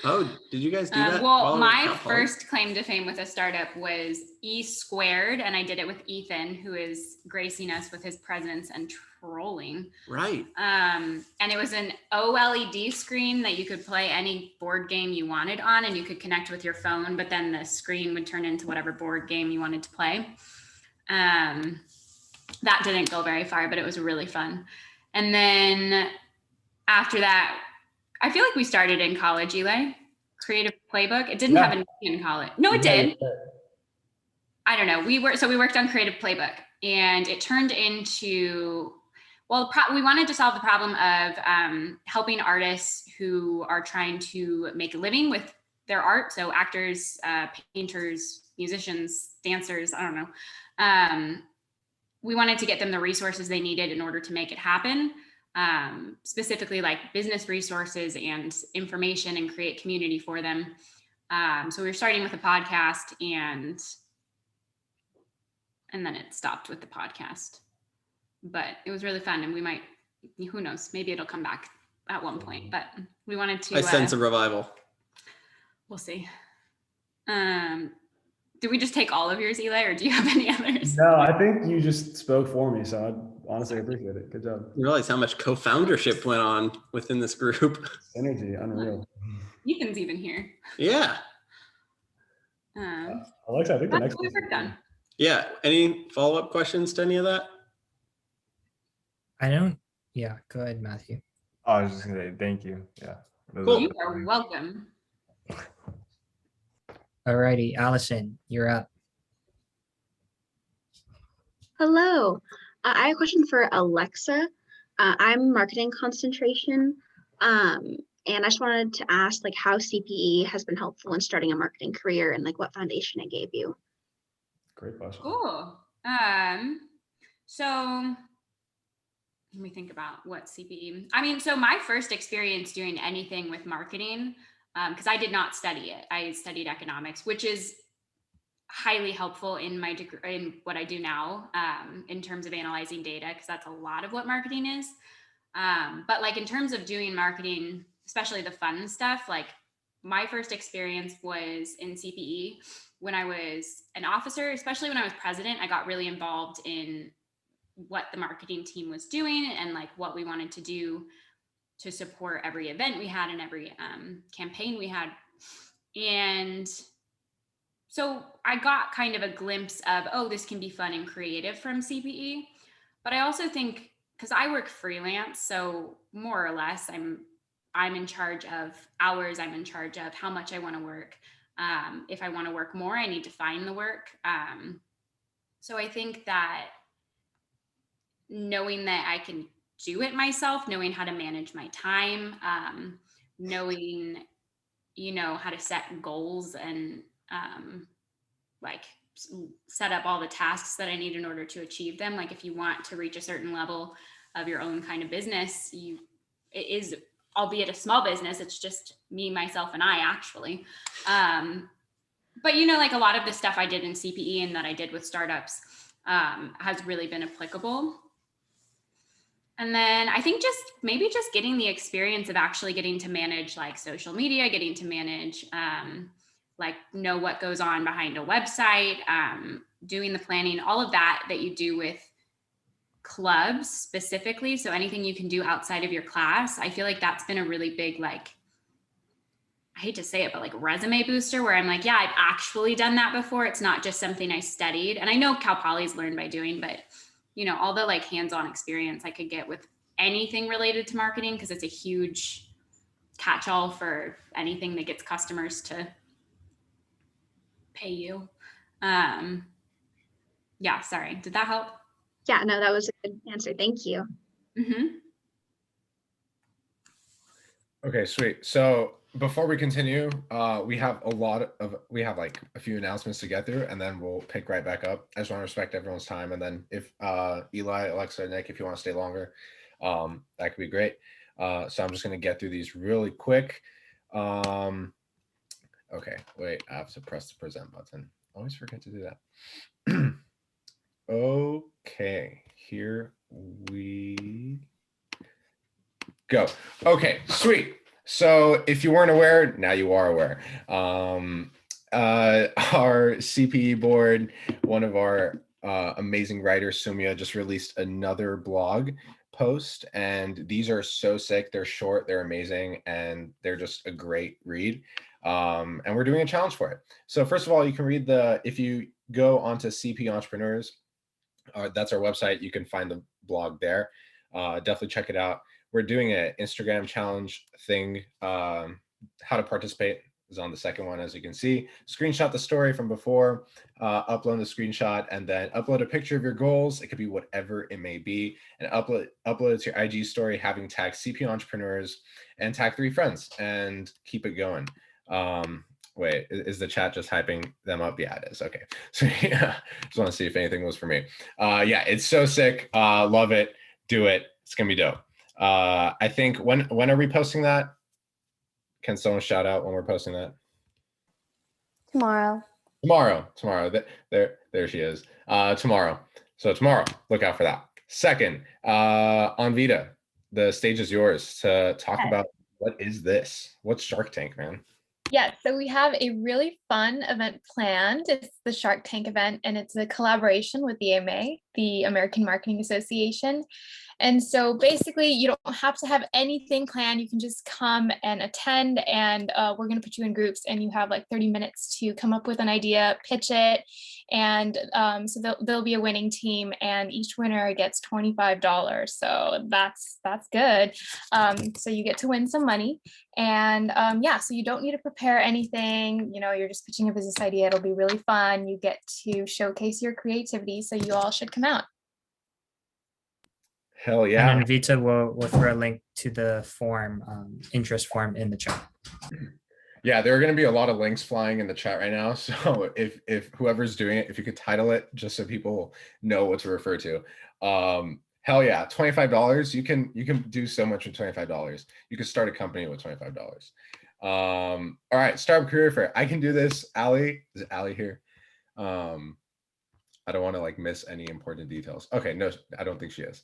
Oh, did you guys do that? Well, my first claim to fame with a startup was E Squared, and I did it with Ethan, who is gracing us with his presence and trolling. Right. And it was an OLED screen that you could play any board game you wanted on, and you could connect with your phone, but then the screen would turn into whatever board game you wanted to play. That didn't go very far, but it was really fun. And then after that, I feel like we started in college, Eli. Creative Playbook. It didn't have a name in college. No, it did. I don't know. We worked on Creative Playbook, and it turned into, well, we wanted to solve the problem of helping artists who are trying to make a living with their art. So actors, painters, musicians, dancers, I don't know. We wanted to get them the resources they needed in order to make it happen. Specifically like business resources and information, and create community for them. So we were starting with a podcast, and then it stopped with the podcast, but it was really fun, and we might, who knows, maybe it'll come back at one point, but we wanted to. I sense a revival. We'll see. Did we just take all of yours, Eli, or do you have any others? No, I think you just spoke for me, so I honestly appreciate it. Good job. You realize how much co-foundership went on within this group. Energy, unreal. Ethan's even here. Yeah. Alexa, I think the next one. We're done. Yeah. Any follow-up questions to any of that? Yeah, go ahead, Matthew. I was just gonna say thank you. Yeah. Cool. You are welcome. Alrighty, Allison, you're up. Hello. I have a question for Alexa. I'm marketing concentration. And I just wanted to ask like how CPE has been helpful in starting a marketing career and like what foundation it gave you. Great question. Cool. So let me think about what CPE. I mean, so my first experience doing anything with marketing, because I did not study it. I studied economics, which is highly helpful in my degree, in what I do now, in terms of analyzing data, because that's a lot of what marketing is. But like in terms of doing marketing, especially the fun stuff, like my first experience was in CPE when I was an officer, especially when I was president. I got really involved in what the marketing team was doing and like what we wanted to do to support every event we had and every campaign we had. And so I got kind of a glimpse of, oh, this can be fun and creative from CPE. But I also think, because I work freelance, so more or less I'm in charge of hours, I'm in charge of how much I want to work. If I want to work more, I need to find the work. So I think that knowing that I can do it myself, knowing how to manage my time, knowing, how to set goals and like set up all the tasks that I need in order to achieve them. Like if you want to reach a certain level of your own kind of business, it is, albeit a small business, it's just me, myself, and I actually. But like a lot of the stuff I did in CPE and that I did with startups has really been applicable. And then I think maybe just getting the experience of actually getting to manage like social media, getting to manage like know what goes on behind a website, doing the planning, all of that you do with clubs specifically. So anything you can do outside of your class, I feel like that's been a really big, like, I hate to say it, but like resume booster where I'm like, yeah, I've actually done that before. It's not just something I studied. And I know Cal Poly's learned by doing, but all the like hands-on experience I could get with anything related to marketing, because it's a huge catch-all for anything that gets customers to pay you. Yeah, sorry. Did that help? Yeah, no, that was a good answer. Thank you. Mm-hmm. Okay, sweet. So before we continue, we have like a few announcements to get through, and then we'll pick right back up. I just want to respect everyone's time, and then if Eli, Alexa, Nick, if you want to stay longer, that could be great. So I'm just going to get through these really quick. Okay, wait, I have to press the present button. Always forget to do that. Okay, here we go. Okay, sweet. So if you weren't aware, now you are aware. Our CPE board, one of our amazing writers, Sumya, just released another blog post, and these are so sick. They're short, they're amazing, and they're just a great read. And we're doing a challenge for it. So first of all, you can read if you go onto CPE Entrepreneurs, that's our website. You can find the blog there. Definitely check it out. We're doing an Instagram challenge thing. How to participate is on the second one, as you can see. Screenshot the story from before, upload the screenshot, and then upload a picture of your goals. It could be whatever it may be, and upload it to your IG story, having tagged CPE Entrepreneurs and tag 3 friends, and keep it going. Wait, is the chat just hyping them up? Yeah, it is. Okay. So yeah, just want to see if anything was for me. Yeah, it's so sick. Love it. Do it. It's gonna be dope. I think when are we posting that? Can someone shout out when we're posting that? Tomorrow. There she is. Tomorrow. So tomorrow, look out for that. Second, on Vita, the stage is yours to talk about what is this? What's Shark Tank, man? Yeah, so we have a really fun event planned. It's the Shark Tank event, and it's a collaboration with the AMA, the American Marketing Association. And so basically, you don't have to have anything planned. You can just come and attend, and we're going to put you in groups, and you have like 30 minutes to come up with an idea, pitch it. And so there'll be a winning team, and each winner gets $25. So that's good. So you get to win some money. And yeah, so you don't need to prepare anything. You're just pitching a business idea. It'll be really fun. You get to showcase your creativity. So you all should come out. Hell yeah. And then Vita will throw a link to the form, interest form in the chat. Yeah, there are going to be a lot of links flying in the chat right now. So if whoever's doing it, if you could title it just so people know what to refer to. Hell yeah, $25. You can do so much with $25. You can start a company with $25. All right, Startup Career Fair. I can do this. Ali, is Ali here? I don't want to like miss any important details. Okay, no, I don't think she is.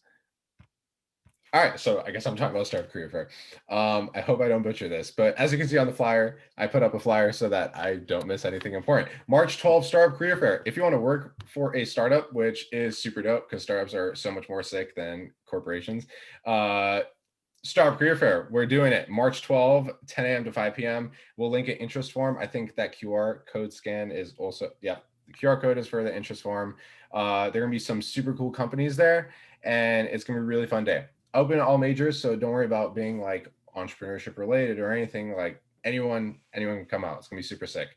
All right, so I guess I'm talking about Startup Career Fair. I hope I don't butcher this, but as you can see on the flyer, I put up a flyer so that I don't miss anything important. March 12th, Startup Career Fair. If you want to work for a startup, which is super dope because startups are so much more sick than corporations, Startup Career Fair, we're doing it March 12, 10 a.m. to 5 p.m. We'll link an interest form. I think that QR code scan is also, yeah, the QR code is for the interest form. There are going to be some super cool companies there, and it's going to be a really fun day. Open to all majors, so don't worry about being like entrepreneurship related or anything. Like anyone can come out. It's gonna be super sick.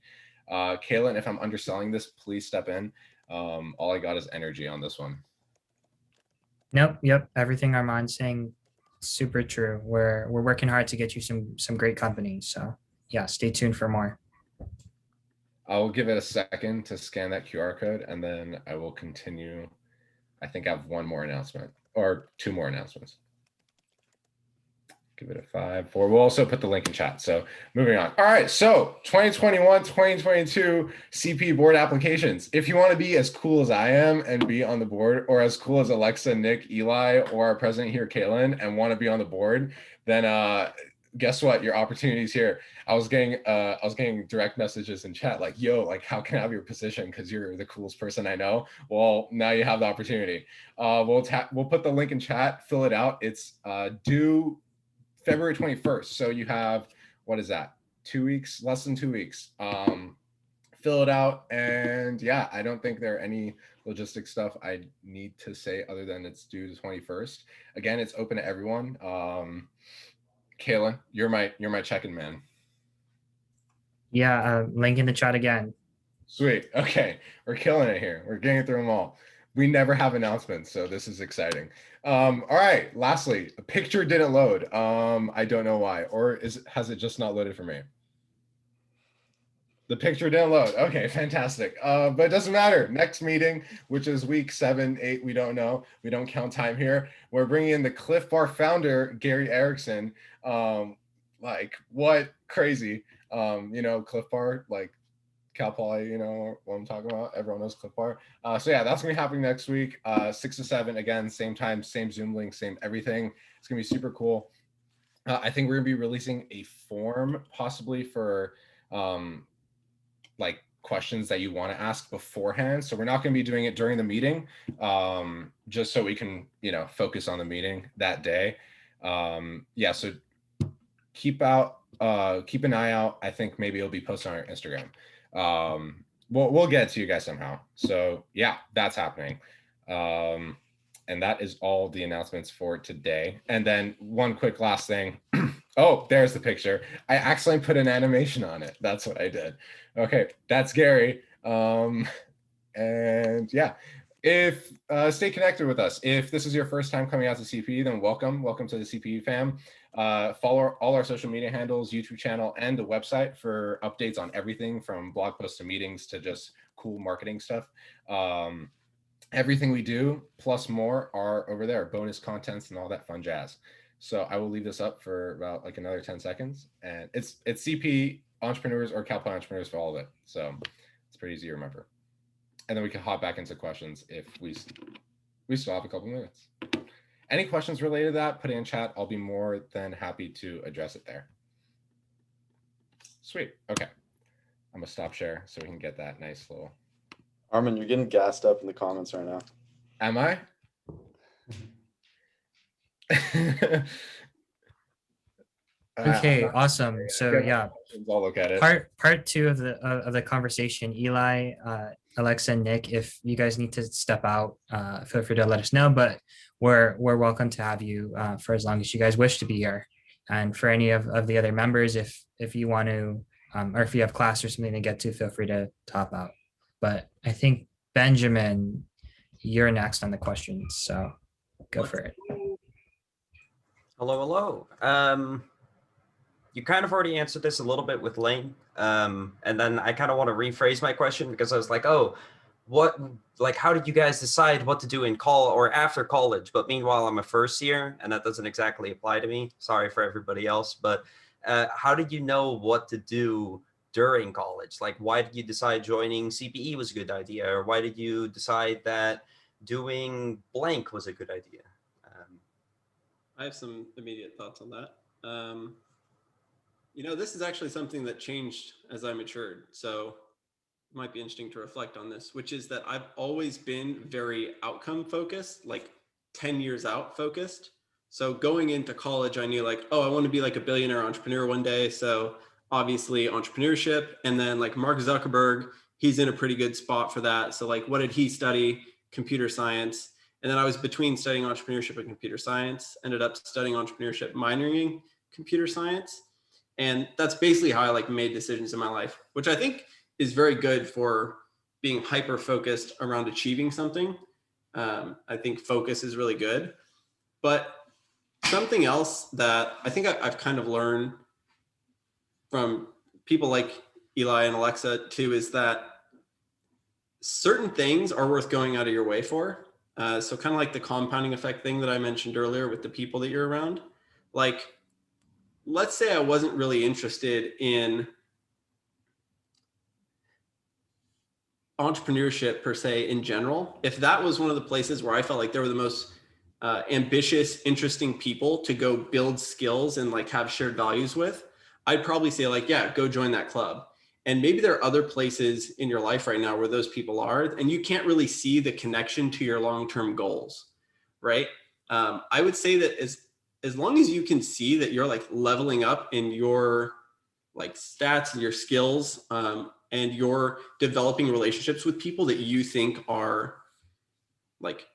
Kaylin, if I'm underselling this, please step in. All I got is energy on this one. Nope. Yep. Everything Armand's saying, super true. We're working hard to get you some great companies. So yeah, stay tuned for more. I'll give it a second to scan that QR code, and then I will continue. I think I have one more announcement or two more announcements. Give it a 5, 4. We'll also put the link in chat. So moving on. All right. So 2021, 2022 CPE board applications. If you want to be as cool as I am and be on the board, or as cool as Alexa, Nick, Eli, or our president here, Kaylin, and want to be on the board, then guess what? Your opportunity is here. I was getting direct messages in chat like, yo, like how can I have your position? Because you're the coolest person I know. Well, now you have the opportunity. We'll put the link in chat, fill it out. It's due February 21st. So you have, what is that? 2 weeks, less than 2 weeks. Fill it out. And yeah, I don't think there are any logistic stuff I need to say other than it's due the 21st. Again, it's open to everyone. Kaylin, you're my check-in man. Yeah, link in the chat again. Sweet. Okay, we're killing it here. We're getting through them all. We never have announcements, so this is exciting. All right, lastly, a picture didn't load. I don't know why, or has it just not loaded for me? The picture didn't load. Okay, fantastic. But it doesn't matter. Next meeting, which is week 7, 8, we don't know. We don't count time here. We're bringing in the Cliff Bar founder, Gary Erickson. Like, what crazy. Cliff Bar, like Cal Poly, you know what I'm talking about. Everyone knows Cliff Bar. So yeah, that's gonna be happening next week, 6 to 7, again, same time, same Zoom link, same everything. It's gonna be super cool. I think we're gonna be releasing a form possibly for like questions that you want to ask beforehand. So we're not going to be doing it during the meeting, just so we can, focus on the meeting that day. Yeah, so keep an eye out. I think maybe it'll be posted on our Instagram. We'll get it to you guys somehow. So yeah, that's happening. And that is all the announcements for today. And then one quick last thing. Oh, there's the picture. I accidentally put an animation on it. That's what I did. Okay, that's Gary. And yeah, stay connected with us. If this is your first time coming out to CPE, then welcome to the CPE fam. Follow all our social media handles, YouTube channel, and the website for updates on everything from blog posts to meetings to just cool marketing stuff. Everything we do plus more are over there, bonus contents and all that fun jazz. So I will leave this up for about like another 10 seconds, and it's CP entrepreneurs or Cal Poly entrepreneurs for all of it. So it's pretty easy to remember. And then we can hop back into questions if we still have a couple minutes. Any questions related to that, put it in chat. I'll be more than happy to address it there. Sweet. Okay. I'm gonna stop share so we can get that nice little. Armin, you're getting gassed up in the comments right now. Am I? Okay, awesome. So yeah, I'll look at it. Part 2 of the conversation. Eli, Alexa, and Nick, if you guys need to step out, feel free to let us know. But we're welcome to have you for as long as you guys wish to be here. And for any of the other members, if you want to, or if you have class or something to get to, feel free to top out. But I think Benjamin, you're next on the questions, so go for it. Hello. You kind of already answered this a little bit with Lane. And then I kind of want to rephrase my question because I was like, oh, how did you guys decide what to do in or after college? But meanwhile, I'm a first year and that doesn't exactly apply to me. Sorry for everybody else. But how did you know what to do during college? Like, why did you decide joining CPE was a good idea? Or why did you decide that doing blank was a good idea? I have some immediate thoughts on that. This is actually something that changed as I matured. So it might be interesting to reflect on this, which is that I've always been very outcome focused, like 10 years out focused. So going into college, I knew like, oh, I want to be like a billionaire entrepreneur one day. So obviously entrepreneurship. And then like Mark Zuckerberg, he's in a pretty good spot for that. So like, what did he study? Computer science. And then I was between studying entrepreneurship and computer science, ended up studying entrepreneurship, minoring in computer science. And that's basically how I like made decisions in my life, which I think is very good for being hyper focused around achieving something. I think focus is really good. But something else that I think I've kind of learned from people like Eli and Alexa too, is that certain things are worth going out of your way for. So kind of like the compounding effect thing that I mentioned earlier with the people that you're around. Like, let's say I wasn't really interested in entrepreneurship per se in general. If that was one of the places where I felt like there were the most ambitious, interesting people to go build skills and like have shared values with, I'd probably say like, yeah, go join that club. And maybe there are other places in your life right now where those people are, and you can't really see the connection to your long-term goals, right? I would say that as long as you can see that you're like leveling up in your like stats and your skills, and you're developing relationships with people that you think are like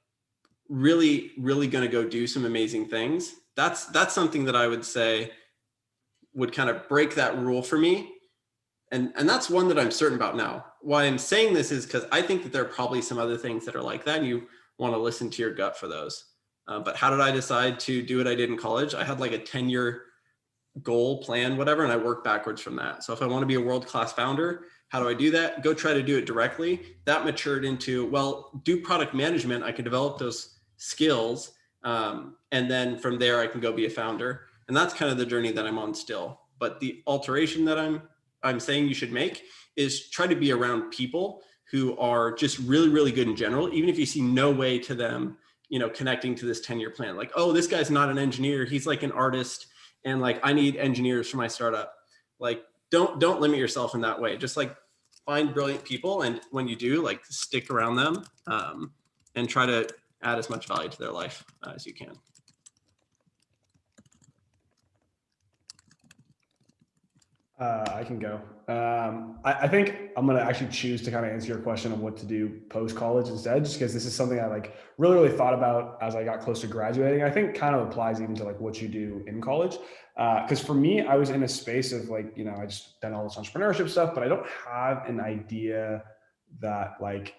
really, really going to go do some amazing things, that's something that I would say would kind of break that rule for me. And that's one that I'm certain about now. Why I'm saying this is because I think that there are probably some other things that are like that, and you want to listen to your gut for those. But how did I decide to do what I did in college? I had like a 10-year goal, plan, whatever, and I worked backwards from that. So if I want to be a world-class founder, how do I do that? Go try to do it directly. That matured into, well, do product management. I can develop those skills. And then from there, I can go be a founder. And that's kind of the journey that I'm on still. But the alteration that I'm saying you should make is try to be around people who are just really, really good in general, even if you see no way to them, connecting to this 10-year plan. Like, oh, this guy's not an engineer. He's like an artist. And like, I need engineers for my startup. Like, don't limit yourself in that way. Just like find brilliant people. And when you do, like, stick around them, and try to add as much value to their life as you can. I can go. I think I'm going to actually choose to kind of answer your question on what to do post-college instead, just because this is something I like really thought about as I got close to graduating. I think kind of applies even to like what you do in college. Because for me, I was in a space of like, I just done all this entrepreneurship stuff, but I don't have an idea that like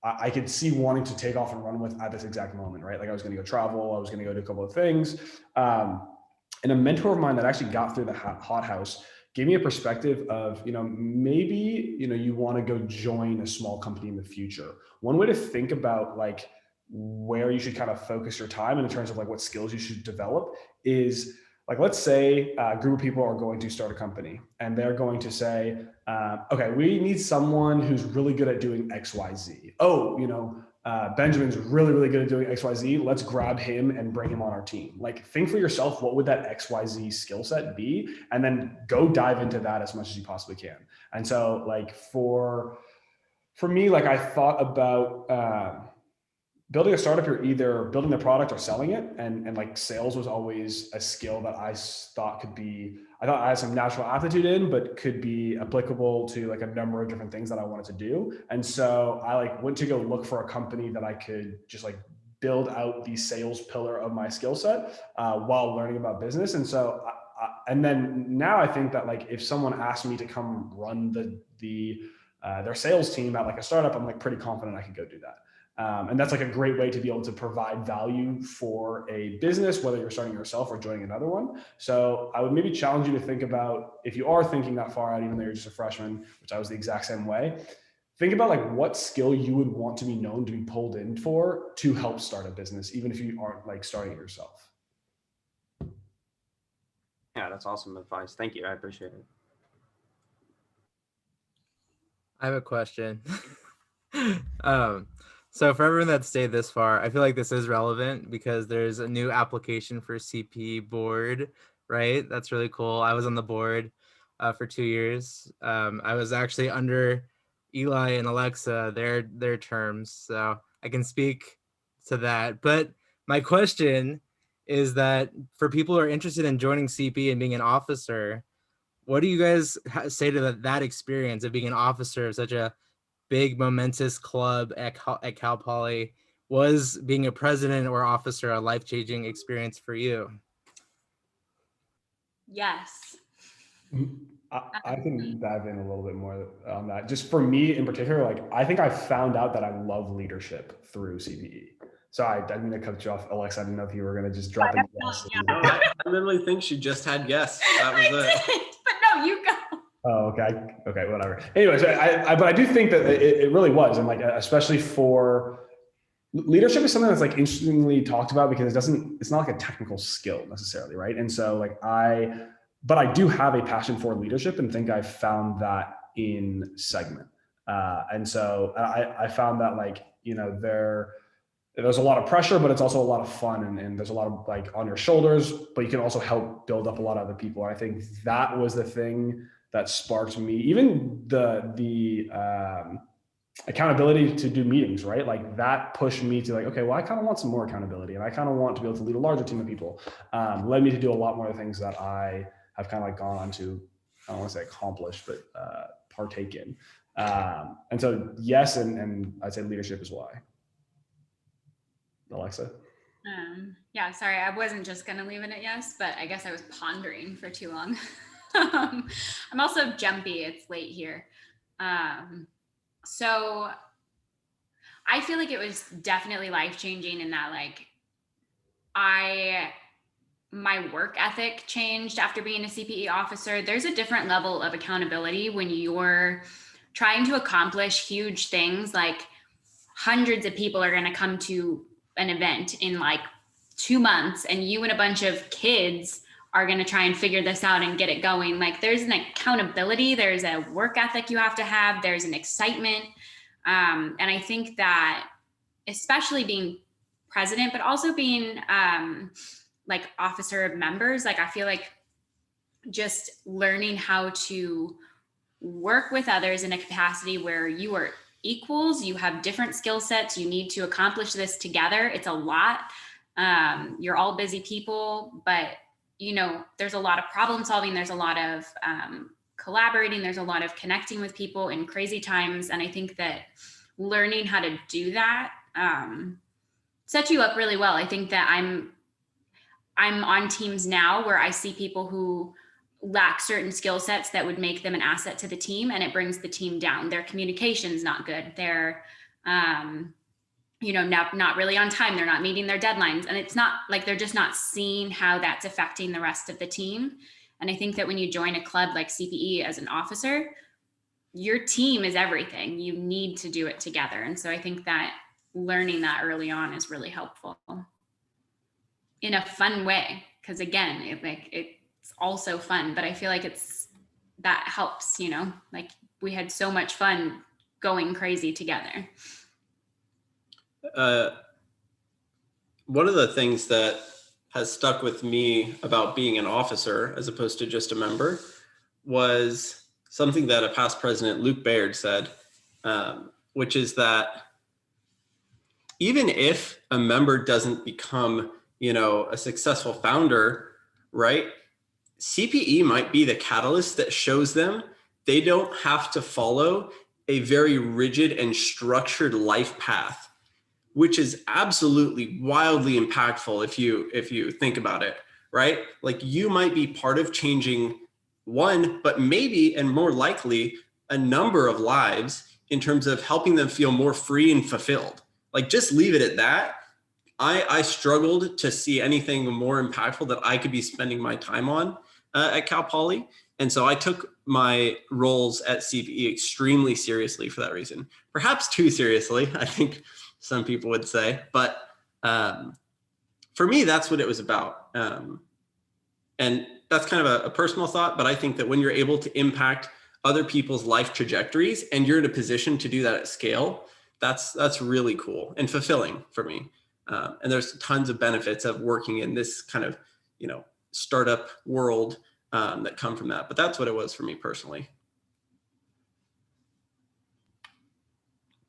I could see wanting to take off and run with at this exact moment, right? Like I was going to go travel, I was going to go do a couple of things. And a mentor of mine that actually got through the hot house gave me a perspective of, maybe, you want to go join a small company in the future. One way to think about like where you should kind of focus your time in terms of like what skills you should develop is like, let's say a group of people are going to start a company and they're going to say, okay, we need someone who's really good at doing X, Y, Z. Oh, Benjamin's really, really good at doing X, Y, Z. Let's grab him and bring him on our team. Like, think for yourself, what would that X, Y, Z skill set be? And then go dive into that as much as you possibly can. And so like for me, like I thought about building a startup, you're either building the product or selling it. And like sales was always a skill that I thought I had some natural aptitude in, but could be applicable to like a number of different things that I wanted to do. And so I like went to go look for a company that I could just like build out the sales pillar of my skill set while learning about business. And so, and then now I think that like, if someone asked me to come run their sales team at like a startup, I'm like pretty confident I could go do that. And that's like a great way to be able to provide value for a business, whether you're starting yourself or joining another one. So I would maybe challenge you to think about, if you are thinking that far out, even though you're just a freshman, which I was the exact same way, think about like what skill you would want to be known to be pulled in for to help start a business, even if you aren't like starting it yourself. Yeah, that's awesome advice. Thank you. I appreciate it. I have a question. So for everyone that stayed this far, I feel like this is relevant because there's a new application for CPE board, right? That's really cool. I was on the board for 2 years. I was actually under Eli and Alexa, their terms, so I can speak to that. But my question is that for people who are interested in joining CPE and being an officer, what do you guys say to that experience of being an officer of such a big momentous club at Cal Poly? Was being a president or officer a life-changing experience for you? Yes. I can dive in a little bit more on that. Just for me in particular, like I think I found out that I love leadership through CPE. So I didn't mean to cut you off, Alexa. I didn't know if you were going to just drop in. I literally think she just had guests. That was it. But no, you go. Oh, okay. Okay, whatever. Anyways, but I do think that it really was. And like, especially for leadership is something that's like interestingly talked about because it's not like a technical skill necessarily. Right. And so like but I do have a passion for leadership and think I found that in Segment. And so I found that like, you know, there's a lot of pressure, but it's also a lot of fun and there's a lot of like on your shoulders, but you can also help build up a lot of other people. And I think that was the thing that sparked me, even the accountability to do meetings, right? Like that pushed me to like, okay, well, I kind of want some more accountability and I kind of want to be able to lead a larger team of people. Led me to do a lot more things that I have kind of like gone on to, I don't want to say accomplish, but partake in. And so yes, and I'd say leadership is why. Alexa? Yeah, sorry, I wasn't just going to leave it at yes, but I guess I was pondering for too long. I'm also jumpy. It's late here. So I feel like it was definitely life-changing in that like my work ethic changed after being a CPE officer. There's a different level of accountability when you're trying to accomplish huge things. Like hundreds of people are going to come to an event in like 2 months and you and a bunch of kids are going to try and figure this out and get it going. Like there's an accountability, there's a work ethic you have to have, there's an excitement. And I think that especially being president, but also being like officer of members, like I feel like just learning how to work with others in a capacity where you are equals, you have different skill sets, you need to accomplish this together. It's a lot. You're all busy people, but you know, there's a lot of problem solving. There's a lot of collaborating. There's a lot of connecting with people in crazy times. And I think that learning how to do that sets you up really well. I think that I'm on teams now where I see people who lack certain skill sets that would make them an asset to the team, and it brings the team down. Their communication's not good. They're you know, not really on time. They're not meeting their deadlines. And it's not like they're just not seeing how that's affecting the rest of the team. And I think that when you join a club like CPE as an officer, your team is everything. You need to do it together. And so I think that learning that early on is really helpful in a fun way. Because again, it's also fun, but I feel like that helps, you know, like we had so much fun going crazy together. One of the things that has stuck with me about being an officer as opposed to just a member was something that a past president, Luke Baird, said, which is that even if a member doesn't become, you know, a successful founder, right? CPE might be the catalyst that shows them they don't have to follow a very rigid and structured life path, which is absolutely wildly impactful if you think about it, right? Like you might be part of changing one, but maybe and more likely a number of lives in terms of helping them feel more free and fulfilled. like just leave it at that. I struggled to see anything more impactful that I could be spending my time on at Cal Poly. And so I took my roles at CPE extremely seriously for that reason, perhaps too seriously, I think some people would say, but for me, that's what it was about. And that's kind of a personal thought, but I think that when you're able to impact other people's life trajectories and you're in a position to do that at scale, that's really cool and fulfilling for me. And there's tons of benefits of working in this kind of, startup world that come from that. But that's what it was for me personally.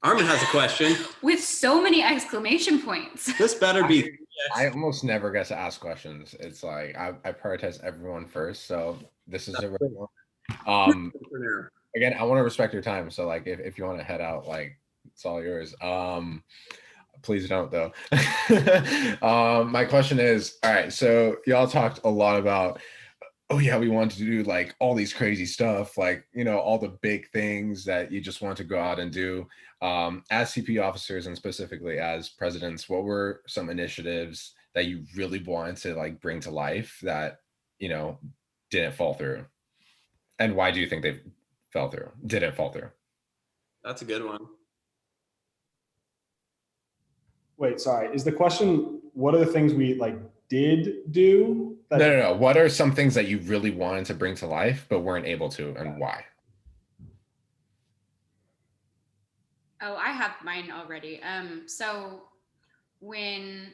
Armin has a question. With so many exclamation points. This better be. I almost never get to ask questions. It's like I prioritize everyone first. So this is a really again, I want to respect your time. So like if you want to head out, like it's all yours. Please don't though. My question is, all right, so y'all talked a lot about, oh yeah, we wanted to do like all these crazy stuff, like, all the big things that you just want to go out and do. As CPE officers and specifically as presidents, what were some initiatives that you really wanted to like bring to life that, didn't fall through? And why do you think they didn't fall through? That's a good one. Wait, sorry. Is the question, what are the things we like did do? No. What are some things that you really wanted to bring to life but weren't able to, and why? Oh, I have mine already. So when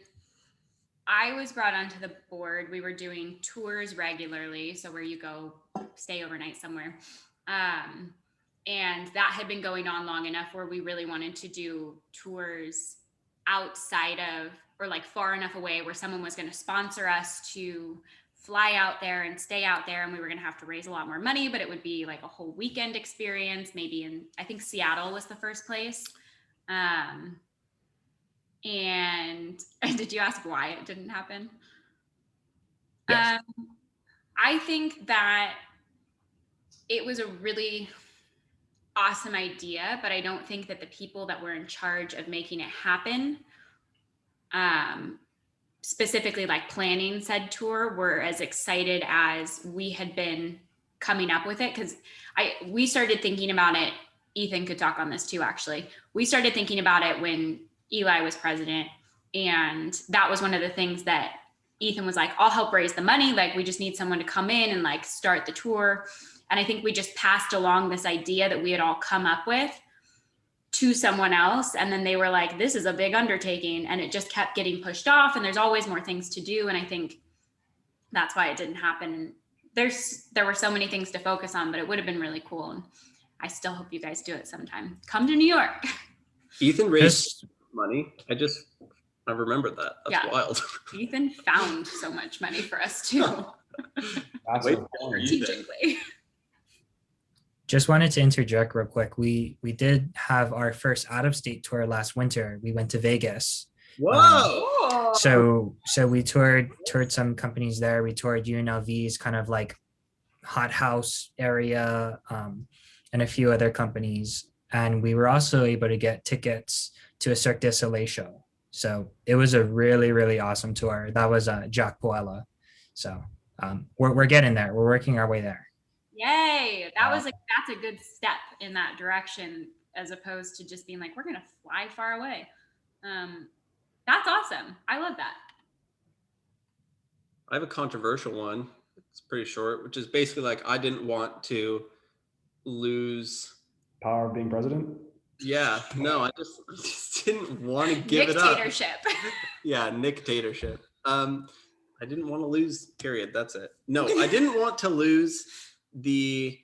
I was brought onto the board, we were doing tours regularly. So where you go stay overnight somewhere. And that had been going on long enough where we really wanted to do tours outside of, or like far enough away where someone was going to sponsor us to fly out there and stay out there. And we were going to have to raise a lot more money, but it would be like a whole weekend experience, maybe I think Seattle was the first place. And did you ask why it didn't happen? Yes. I think that it was a really awesome idea, but I don't think that the people that were in charge of making it happen, specifically like planning said tour, were as excited as we had been coming up with it. Because we started thinking about it. Ethan could talk on this too, actually. We started thinking about it when Eli was president. And that was one of the things that Ethan was like, I'll help raise the money. Like, we just need someone to come in and like start the tour. And I think we just passed along this idea that we had all come up with to someone else. And then they were like, this is a big undertaking. And it just kept getting pushed off. And there's always more things to do. And I think that's why it didn't happen. And there were so many things to focus on, but it would have been really cool. And I still hope you guys do it sometime. Come to New York. Ethan raised money. I remembered that. That's wild. Ethan found so much money for us too. Strategically. Just wanted to interject real quick. We did have our first out-of-state tour last winter. We went to Vegas. Whoa! So we toured some companies there. We toured UNLV's kind of like hot house area, and a few other companies. And we were also able to get tickets to a Cirque du Soleil show. So it was a really, really awesome tour. That was Jack Puella. So we're getting there. We're working our way there. Yay. That's a good step in that direction, as opposed to just being like, we're going to fly far away. That's awesome. I love that. I have a controversial one. It's pretty short, which is basically like, I didn't want to lose power of being president. Yeah, no, I just didn't want to give it up. Dictatorship. Yeah, Nick-tatorship. I didn't want to lose, period. That's it. No, I didn't want to lose the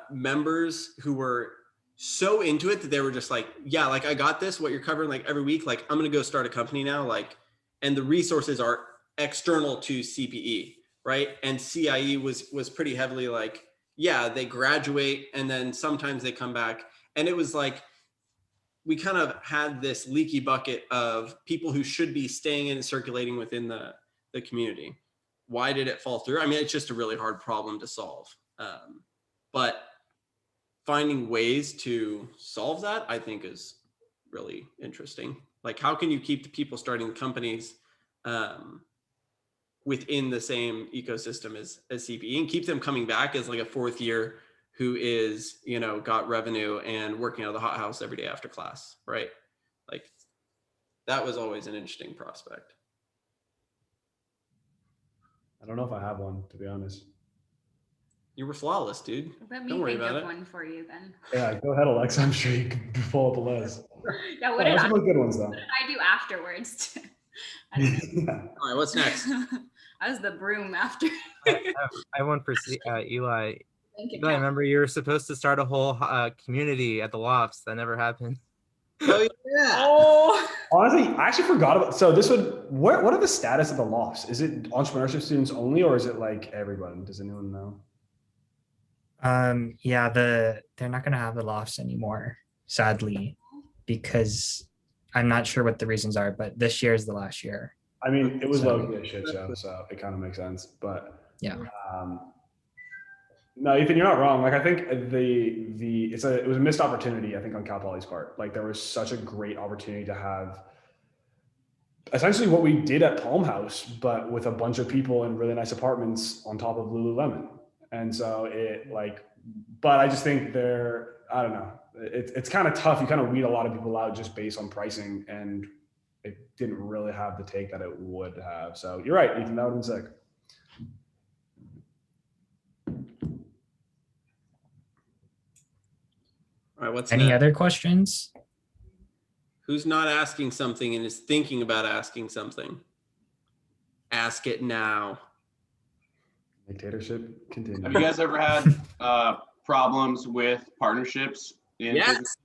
members who were so into it that they were just like, yeah, like I got this, what you're covering like every week, like I'm going to go start a company now. Like, and the resources are external to CPE, right? And CIE was pretty heavily like, yeah, they graduate and then sometimes they come back. And it was like, we kind of had this leaky bucket of people who should be staying in and circulating within the community. Why did it fall through? I mean, it's just a really hard problem to solve. But finding ways to solve that, I think is really interesting. Like, how can you keep the people starting companies within the same ecosystem as CPE and keep them coming back as like a fourth year who is, you know, got revenue and working out of the hothouse every day after class, right? Like, that was always an interesting prospect. I don't know if I have one, to be honest. You were flawless, dude. Let me Don't worry think about of it. one for you then. Yeah, go ahead, Alexa. I'm sure you can pull up a list. Yeah, Oh, there's some really good ones, though. what did I do afterwards? I don't know. All right, what's next? I was the broom after. I have one for Eli. Eli, remember you were supposed to start a whole community at the lofts. That never happened. Oh yeah. Oh. Honestly, I actually forgot about. So this would. What are the status of the lofts? Is it entrepreneurship students only, or is it like everyone? Does anyone know? Yeah, they're not gonna have the lofts anymore, sadly, because I'm not sure what the reasons are, but this year is the last year. I mean, it was So- low-key a shit show, so it kind of makes sense. But Yeah. no, Ethan, you're not wrong. Like, I think it was a missed opportunity, I think, on Cal Poly's part. Like, there was such a great opportunity to have essentially what we did at Palm House, but with a bunch of people in really nice apartments on top of Lululemon. And so but I just think I don't know. It's kind of tough. You kind of weed a lot of people out just based on pricing, and it didn't really have the take that it would have. So you're right, Ethan, that would have been sick. All right, what's Any next? other questions? Who's not asking something and is thinking about asking something? Ask it now. Dictatorship continues. Have you guys ever had problems with partnerships in Yes.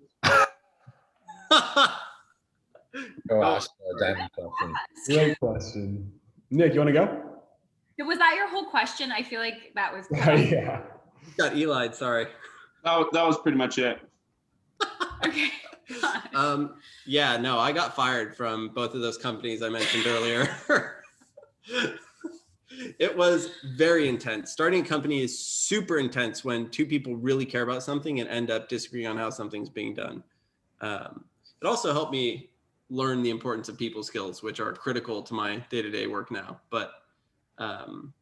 Go ask a diamond question. Great question. Nick, you want to go? Was that your whole question? I feel like that was. Yeah. Got Eli, sorry. That was pretty much it. Okay. Yeah, no, I got fired from both of those companies I mentioned earlier. It was very intense. Starting a company is super intense when two people really care about something and end up disagreeing on how something's being done. It also helped me learn the importance of people skills, which are critical to my day-to-day work now. But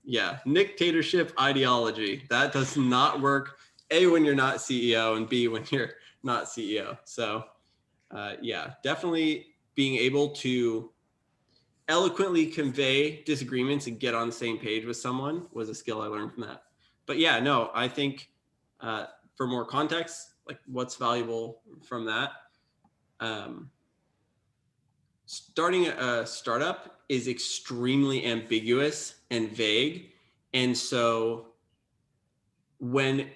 yeah, dictatorship ideology, that does not work, A, when you're not CEO, and B, when you're not CEO. So yeah, definitely being able to eloquently convey disagreements and get on the same page with someone was a skill I learned from that. But yeah, no, I think for more context, like what's valuable from that, starting a startup is extremely ambiguous and vague. And so when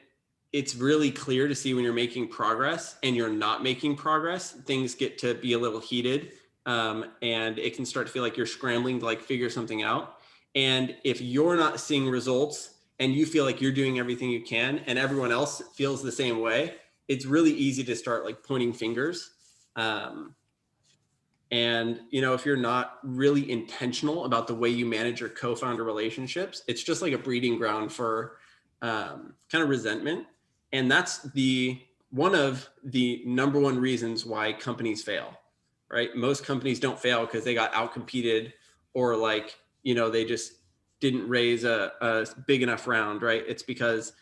it's really clear to see when you're making progress and you're not making progress, things get to be a little heated. And it can start to feel like you're scrambling to like figure something out. And if you're not seeing results and you feel like you're doing everything you can and everyone else feels the same way, it's really easy to start like pointing fingers. And, you know, if you're not really intentional about the way you manage your co-founder relationships, it's just like a breeding ground for kind of resentment. And that's one of the number one reasons why companies fail, right? Most companies don't fail because they got outcompeted or like, you know, they just didn't raise a big enough round, right? It's because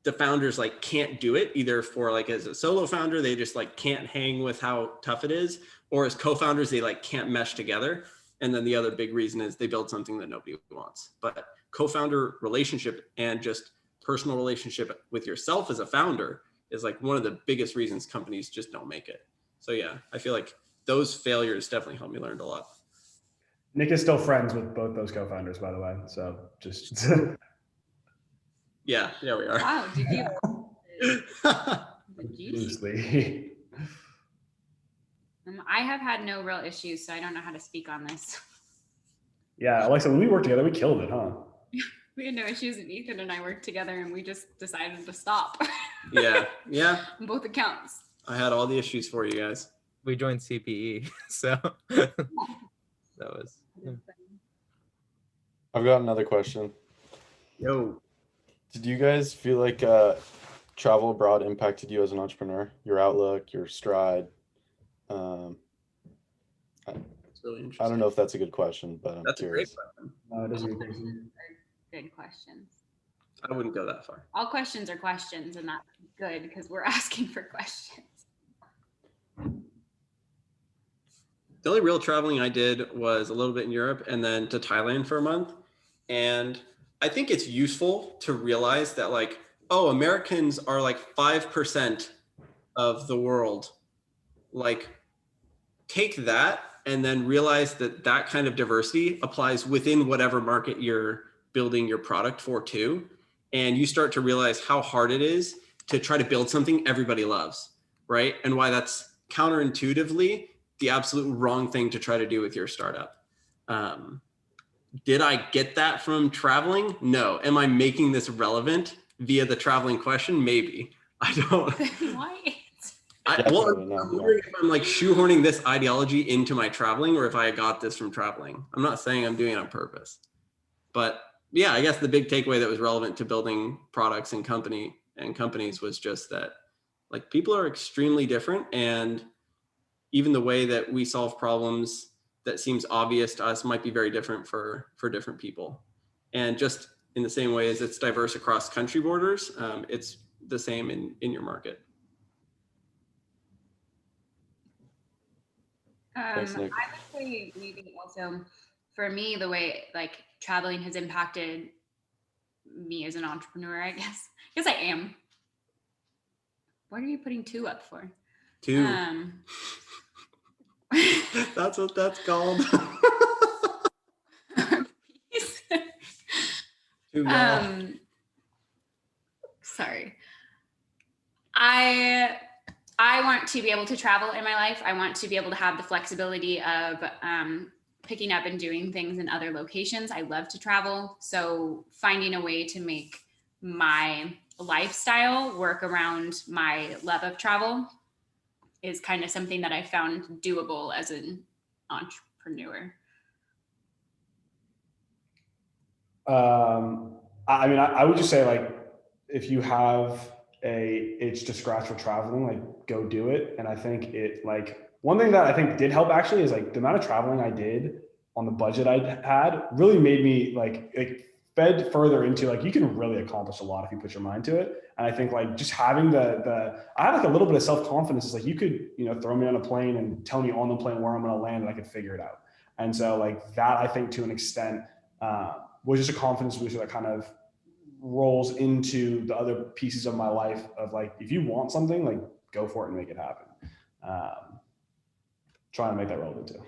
the founders like can't do it, either for like as a solo founder, they just like can't hang with how tough it is, or as co-founders, they like can't mesh together. And then the other big reason is they build something that nobody wants. But co-founder relationship and just personal relationship with yourself as a founder is like one of the biggest reasons companies just don't make it. So yeah, I feel like those failures definitely helped me learn a lot. Nick is still friends with both those co-founders, by the way. So just yeah, we are. Wow, did you? loosely. I have had no real issues, so I don't know how to speak on this. Yeah, Alexa, when we worked together, we killed it, huh? We had no issues, and Ethan and I worked together, and we just decided to stop. Yeah. On both accounts. I had all the issues for you guys. We joined CPE, so that was. Yeah. I've got another question. Yo. Did you guys feel like travel abroad impacted you as an entrepreneur? Your outlook, your stride, It's really interesting. I don't know if that's a good question, but I'm That's curious. a great question. No, it is a good question. Good questions. I wouldn't go that far. All questions are questions, and that's good because we're asking for questions. The only real traveling I did was a little bit in Europe and then to Thailand for a month. And I think it's useful to realize that, like, oh, Americans are like 5% of the world. Like, take that and then realize that that kind of diversity applies within whatever market you're building your product for too. And you start to realize how hard it is to try to build something everybody loves, right? And why that's counterintuitively the absolute wrong thing to try to do with your startup. Did I get that from traveling? No. Am I making this relevant via the traveling question? Maybe. I don't. Why? I'm wondering if I'm like shoehorning this ideology into my traveling or if I got this from traveling. I'm not saying I'm doing it on purpose. But yeah, I guess the big takeaway that was relevant to building products and companies was just that, like, people are extremely different, and even the way that we solve problems that seems obvious to us might be very different for different people. And just in the same way as it's diverse across country borders, it's the same in your market. Thanks, Nick. I would say maybe also for me, the way like traveling has impacted me as an entrepreneur, I guess. I am. What are you putting 2 up for? 2. That's what that's called. Too long. Sorry. I want to be able to travel in my life. I want to be able to have the flexibility of picking up and doing things in other locations. I love to travel. So finding a way to make my lifestyle work around my love of travel is kind of something that I found doable as an entrepreneur. I mean, I would just say, like, if you have a itch to scratch for traveling, like, go do it. And I think it, like, one thing that I think did help actually is like the amount of traveling I did on the budget I had really made me like fed further into like, you can really accomplish a lot if you put your mind to it. And I think like just having I had like a little bit of self-confidence. It's like, you could, throw me on a plane and tell me on the plane where I'm going to land and I could figure it out. And so like that, I think to an extent was just a confidence booster that kind of rolls into the other pieces of my life of like, if you want something, like, go for it and make it happen. Trying to make that relevant too.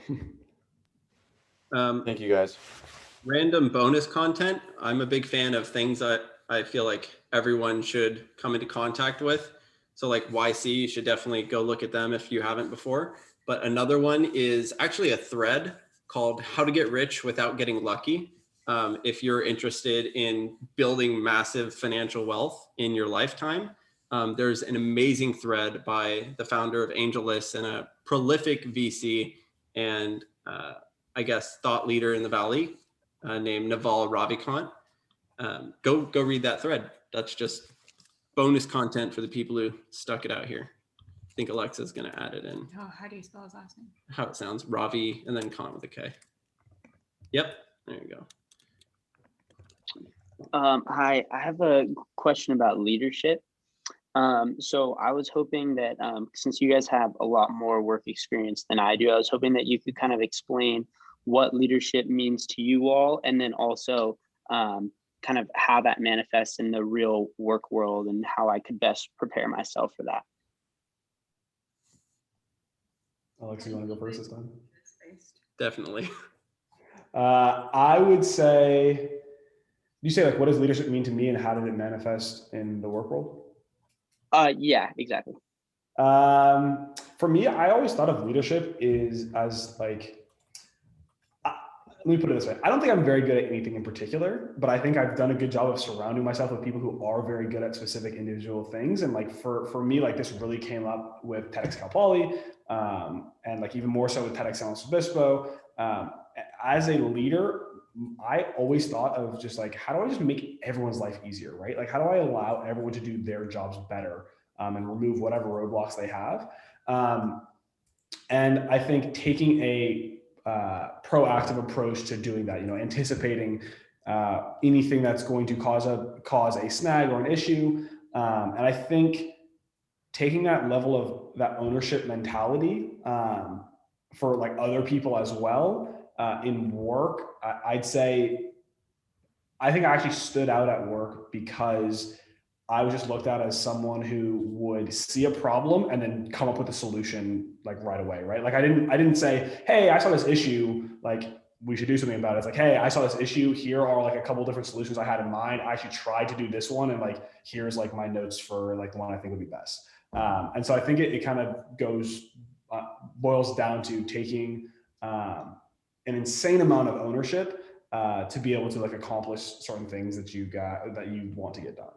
Thank you, guys. Random bonus content. I'm a big fan of things that I feel like everyone should come into contact with. So like YC, you should definitely go look at them if you haven't before. But another one is actually a thread called How to Get Rich Without Getting Lucky. If you're interested in building massive financial wealth in your lifetime, there's an amazing thread by the founder of AngelList and a prolific VC and I guess thought leader in the Valley named Naval Ravikant. Go read that thread. That's just bonus content for the people who stuck it out here. I think Alexa's going to add it in. Oh, how do you spell his last name? How it sounds, Ravi, and then Kant with a K. Yep, there you go. Hi, I have a question about leadership. So I was hoping that since you guys have a lot more work experience than I do, I was hoping that you could kind of explain what leadership means to you all, and then also kind of how that manifests in the real work world and how I could best prepare myself for that. Alexa, you want to go first this time? Definitely. I would say, you say like, what does leadership mean to me and how did it manifest in the work world? Yeah, exactly. For me, I always thought of leadership as like, let me put it this way. I don't think I'm very good at anything in particular, but I think I've done a good job of surrounding myself with people who are very good at specific individual things. And like, for me, like this really came up with TEDx Cal Poly, and like even more so with TEDx San Luis Obispo. As a leader, I always thought of just like, how do I just make everyone's life easier, right? Like, how do I allow everyone to do their jobs better and remove whatever roadblocks they have? And I think taking a proactive approach to doing that, anticipating anything that's going to cause a snag or an issue. And I think taking that level of that ownership mentality for like other people as well in work, I'd say, I think I actually stood out at work because I was just looked at as someone who would see a problem and then come up with a solution like right away, right? Like I didn't say, hey, I saw this issue, like we should do something about it. It's like, hey, I saw this issue. Here are like a couple different solutions I had in mind. I actually tried to do this one, and like here's like my notes for like the one I think would be best. And so I think it kind of boils down to taking an insane amount of ownership to be able to like accomplish certain things that you want to get done.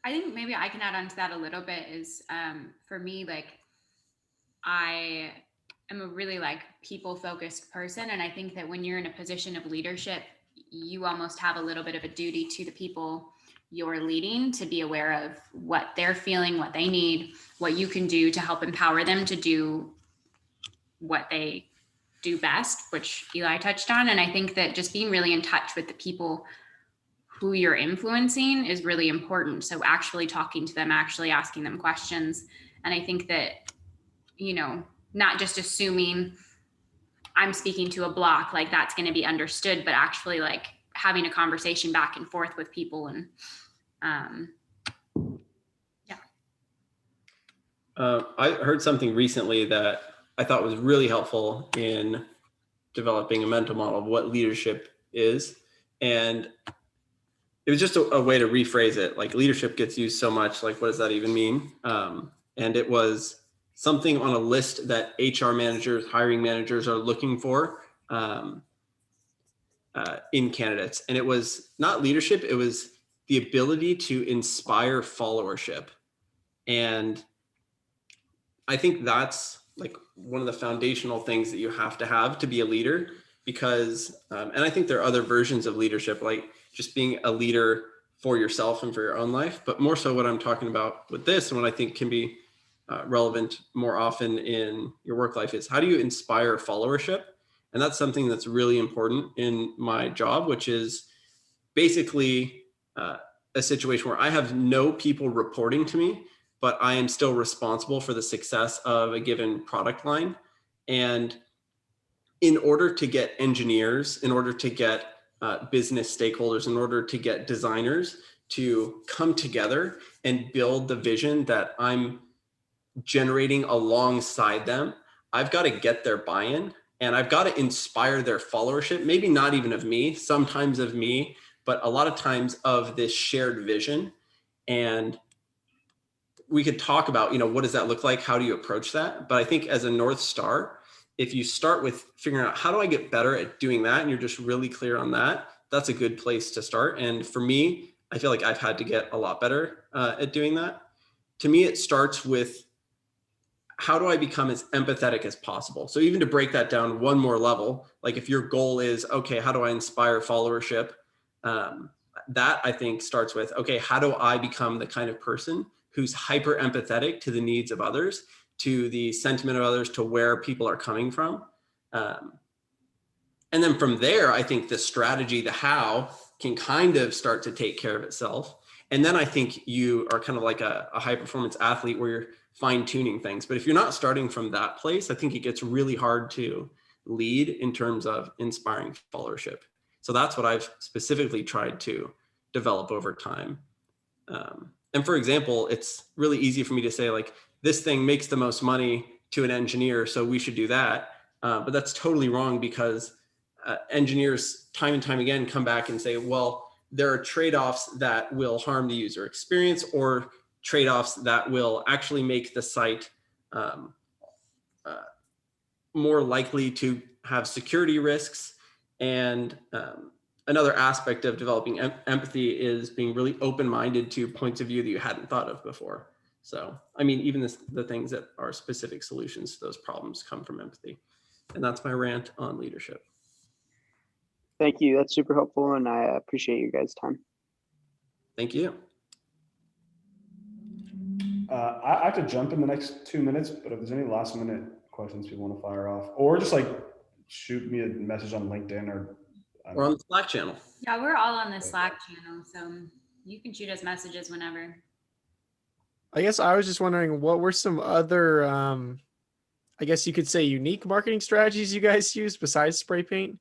I think maybe I can add on to that a little bit is for me, like I am a really like people focused person. And I think that when you're in a position of leadership, you almost have a little bit of a duty to the people you're leading to be aware of what they're feeling, what they need, what you can do to help empower them to do what they do best, which Eli touched on. And I think that just being really in touch with the people who you're influencing is really important. So actually talking to them, actually asking them questions. And I think that, not just assuming I'm speaking to a block, like that's going to be understood, but actually like having a conversation back and forth with people. And I heard something recently that I thought was really helpful in developing a mental model of what leadership is. And it was just a way to rephrase it. Like leadership gets used so much, like what does that even mean? And it was something on a list that HR managers, hiring managers are looking for in candidates. And it was not leadership, it was the ability to inspire followership. And I think that's like one of the foundational things that you have to be a leader, because, and I think there are other versions of leadership, like just being a leader for yourself and for your own life, but more so what I'm talking about with this and what I think can be relevant more often in your work life is how do you inspire followership? And that's something that's really important in my job, which is basically a situation where I have no people reporting to me, but I am still responsible for the success of a given product line. And in order to get engineers, in order to get business stakeholders, in order to get designers to come together and build the vision that I'm generating alongside them, I've got to get their buy-in and I've got to inspire their followership, maybe not even of me, sometimes of me, but a lot of times of this shared vision. And we could talk about, what does that look like? How do you approach that? But I think as a North Star, if you start with figuring out how do I get better at doing that, and you're just really clear on that, that's a good place to start. And for me, I feel like I've had to get a lot better at doing that. To me, it starts with how do I become as empathetic as possible? So even to break that down one more level, like if your goal is, okay, how do I inspire followership? That I think starts with, okay, how do I become the kind of person who's hyper empathetic to the needs of others, to the sentiment of others, to where people are coming from. And then from there, I think the strategy, the how can kind of start to take care of itself. And then I think you are kind of like a high performance athlete where you're fine tuning things. But if you're not starting from that place, I think it gets really hard to lead in terms of inspiring followership. So that's what I've specifically tried to develop over time. And for example, it's really easy for me to say like, this thing makes the most money to an engineer, so we should do that. But that's totally wrong, because engineers time and time again come back and say, well, there are trade-offs that will harm the user experience, or trade-offs that will actually make the site more likely to have security risks. And another aspect of developing empathy is being really open-minded to points of view that you hadn't thought of before. So, I mean, even the things that are specific solutions to those problems come from empathy. And that's my rant on leadership. Thank you. That's super helpful, and I appreciate your guys' time. Thank you. I have to jump in the next 2 minutes, but if there's any last minute questions people want to fire off, or just like shoot me a message on LinkedIn or on the Slack channel. Yeah, we're all on the Slack channel, so you can shoot us messages whenever. I guess I was just wondering, what were some other, I guess you could say, unique marketing strategies you guys use besides spray paint?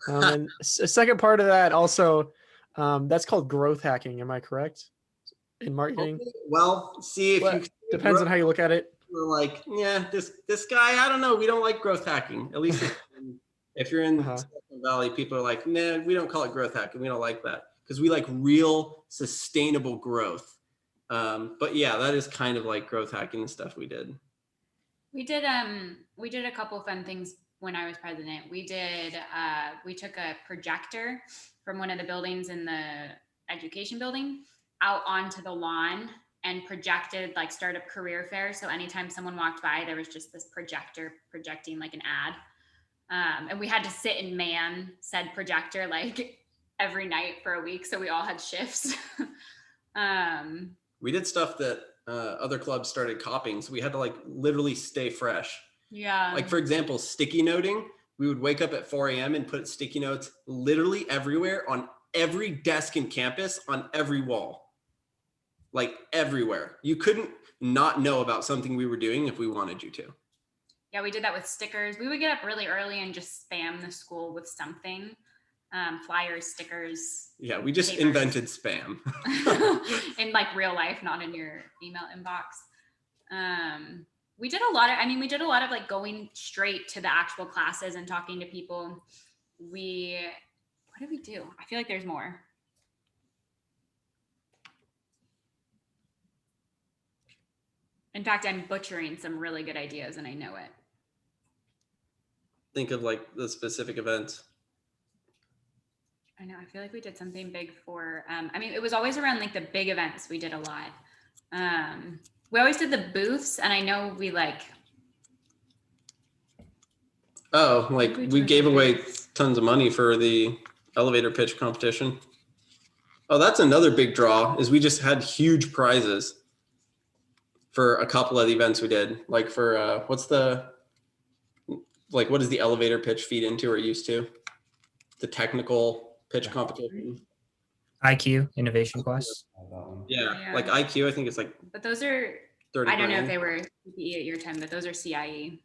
And a second part of that also, that's called growth hacking. Am I correct? In marketing? Okay, well, see, if you depends on how you look at it. We're like, yeah, this guy, I don't know. We don't like growth hacking. At least if you're in Silicon Valley, people are like, nah, we don't call it growth hacking. We don't like that because we like real sustainable growth. But yeah, that is kind of like growth hacking and stuff we did. We did a couple fun things when I was president. We took a projector from one of the buildings in the education building out onto the lawn and projected like startup career fair. So anytime someone walked by, there was just this projector projecting like an ad. And we had to sit and man said projector like every night for a week. So we all had shifts. We did stuff that other clubs started copying. So we had to like literally stay fresh. Yeah. Like for example, sticky noting. We would wake up at 4 a.m. and put sticky notes literally everywhere on every desk in campus, on every wall. Like everywhere. You couldn't not know about something we were doing if we wanted you to. Yeah, we did that with stickers. We would get up really early and just spam the school with something. Flyers, stickers. Yeah, we just papers. invented spam. In like real life, not in your email inbox. We did a lot of like going straight to the actual classes and talking to people. What did we do? I feel like there's more. In fact, I'm butchering some really good ideas and I know it. Think of like the specific events. I know, I feel like we did something big for, it was always around like the big events we did a lot. We always did the booths and I know we like. Oh, like we gave away tons of money for the elevator pitch competition. Oh, that's another big draw is we just had huge prizes for a couple of the events we did. Like for, what does the elevator pitch feed into or used to? The technical pitch competition. IQ, Innovation Quest. Yeah, like IQ, I think it's like. But those are, 30 I don't know grand. if they were CPE at your time, but those are CIE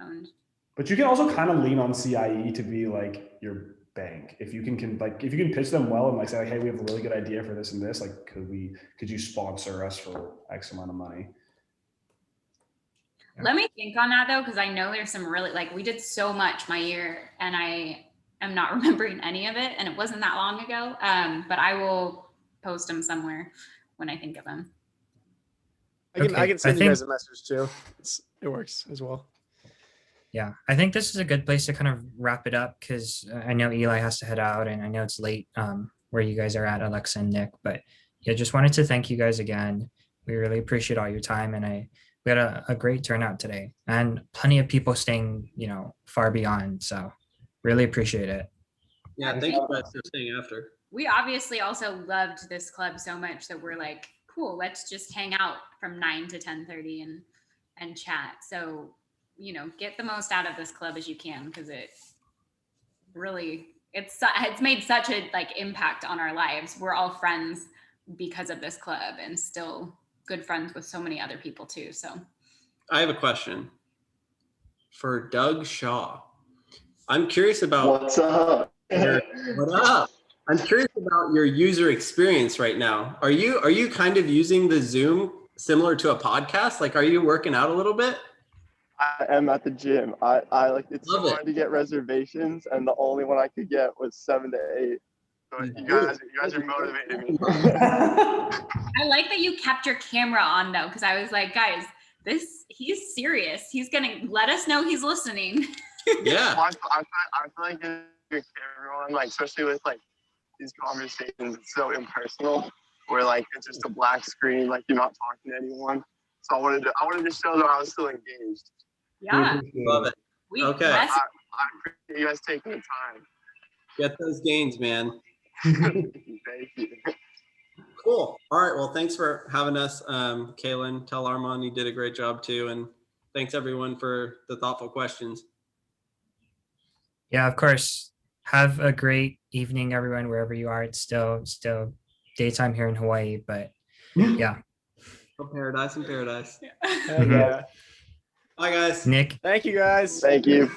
owned. But you can also kind of lean on CIE to be like your bank. If you can if you can pitch them well and like say, like, hey, we have a really good idea for this and this, like, could you sponsor us for X amount of money? Let me think on that though, because I know there's some really, like we did so much my year and I am not remembering any of it and it wasn't that long ago. But I will post them somewhere when I think of them. I can send you guys a message too. It works as well. Yeah, I think this is a good place to kind of wrap it up because I know Eli has to head out and I know it's late where you guys are at, Alexa and Nick. But yeah, just wanted to thank you guys again. We really appreciate all your time and we had a great turnout today and plenty of people staying, far beyond. So really appreciate it. Yeah, thank you guys for staying after. We obviously also loved this club so much that we're like, cool, let's just hang out from 9 to 10:30 and chat. So, get the most out of this club as you can because it really, it's made such a like impact on our lives. We're all friends because of this club and still good friends with so many other people too. So I have a question for Doug Shaw. I'm curious about what's up. What up? I'm curious about your user experience right now. Are you kind of using the Zoom similar to a podcast? Like, are you working out a little bit? I am at the gym. I like it's so hard to get reservations, and the only one I could get was 7 to 8. So you guys are motivating me. I like that you kept your camera on though, because I was like, guys, he's serious. He's gonna let us know he's listening. Yeah. I feel like everyone, like, especially with like these conversations, it's so impersonal. Where like it's just a black screen, like you're not talking to anyone. So I wanted to show that I was still engaged. Yeah. Love it. Okay. I appreciate you guys taking the time. Get those gains, man. Thank you. Cool. All right. Well, thanks for having us. Kaylin, tell Armand you did a great job too. And thanks everyone for the thoughtful questions. Yeah, of course. Have a great evening, everyone, wherever you are. It's still daytime here in Hawaii, but yeah. Oh, paradise in paradise. Yeah. Bye, guys. Nick. Thank you, guys. Thank you.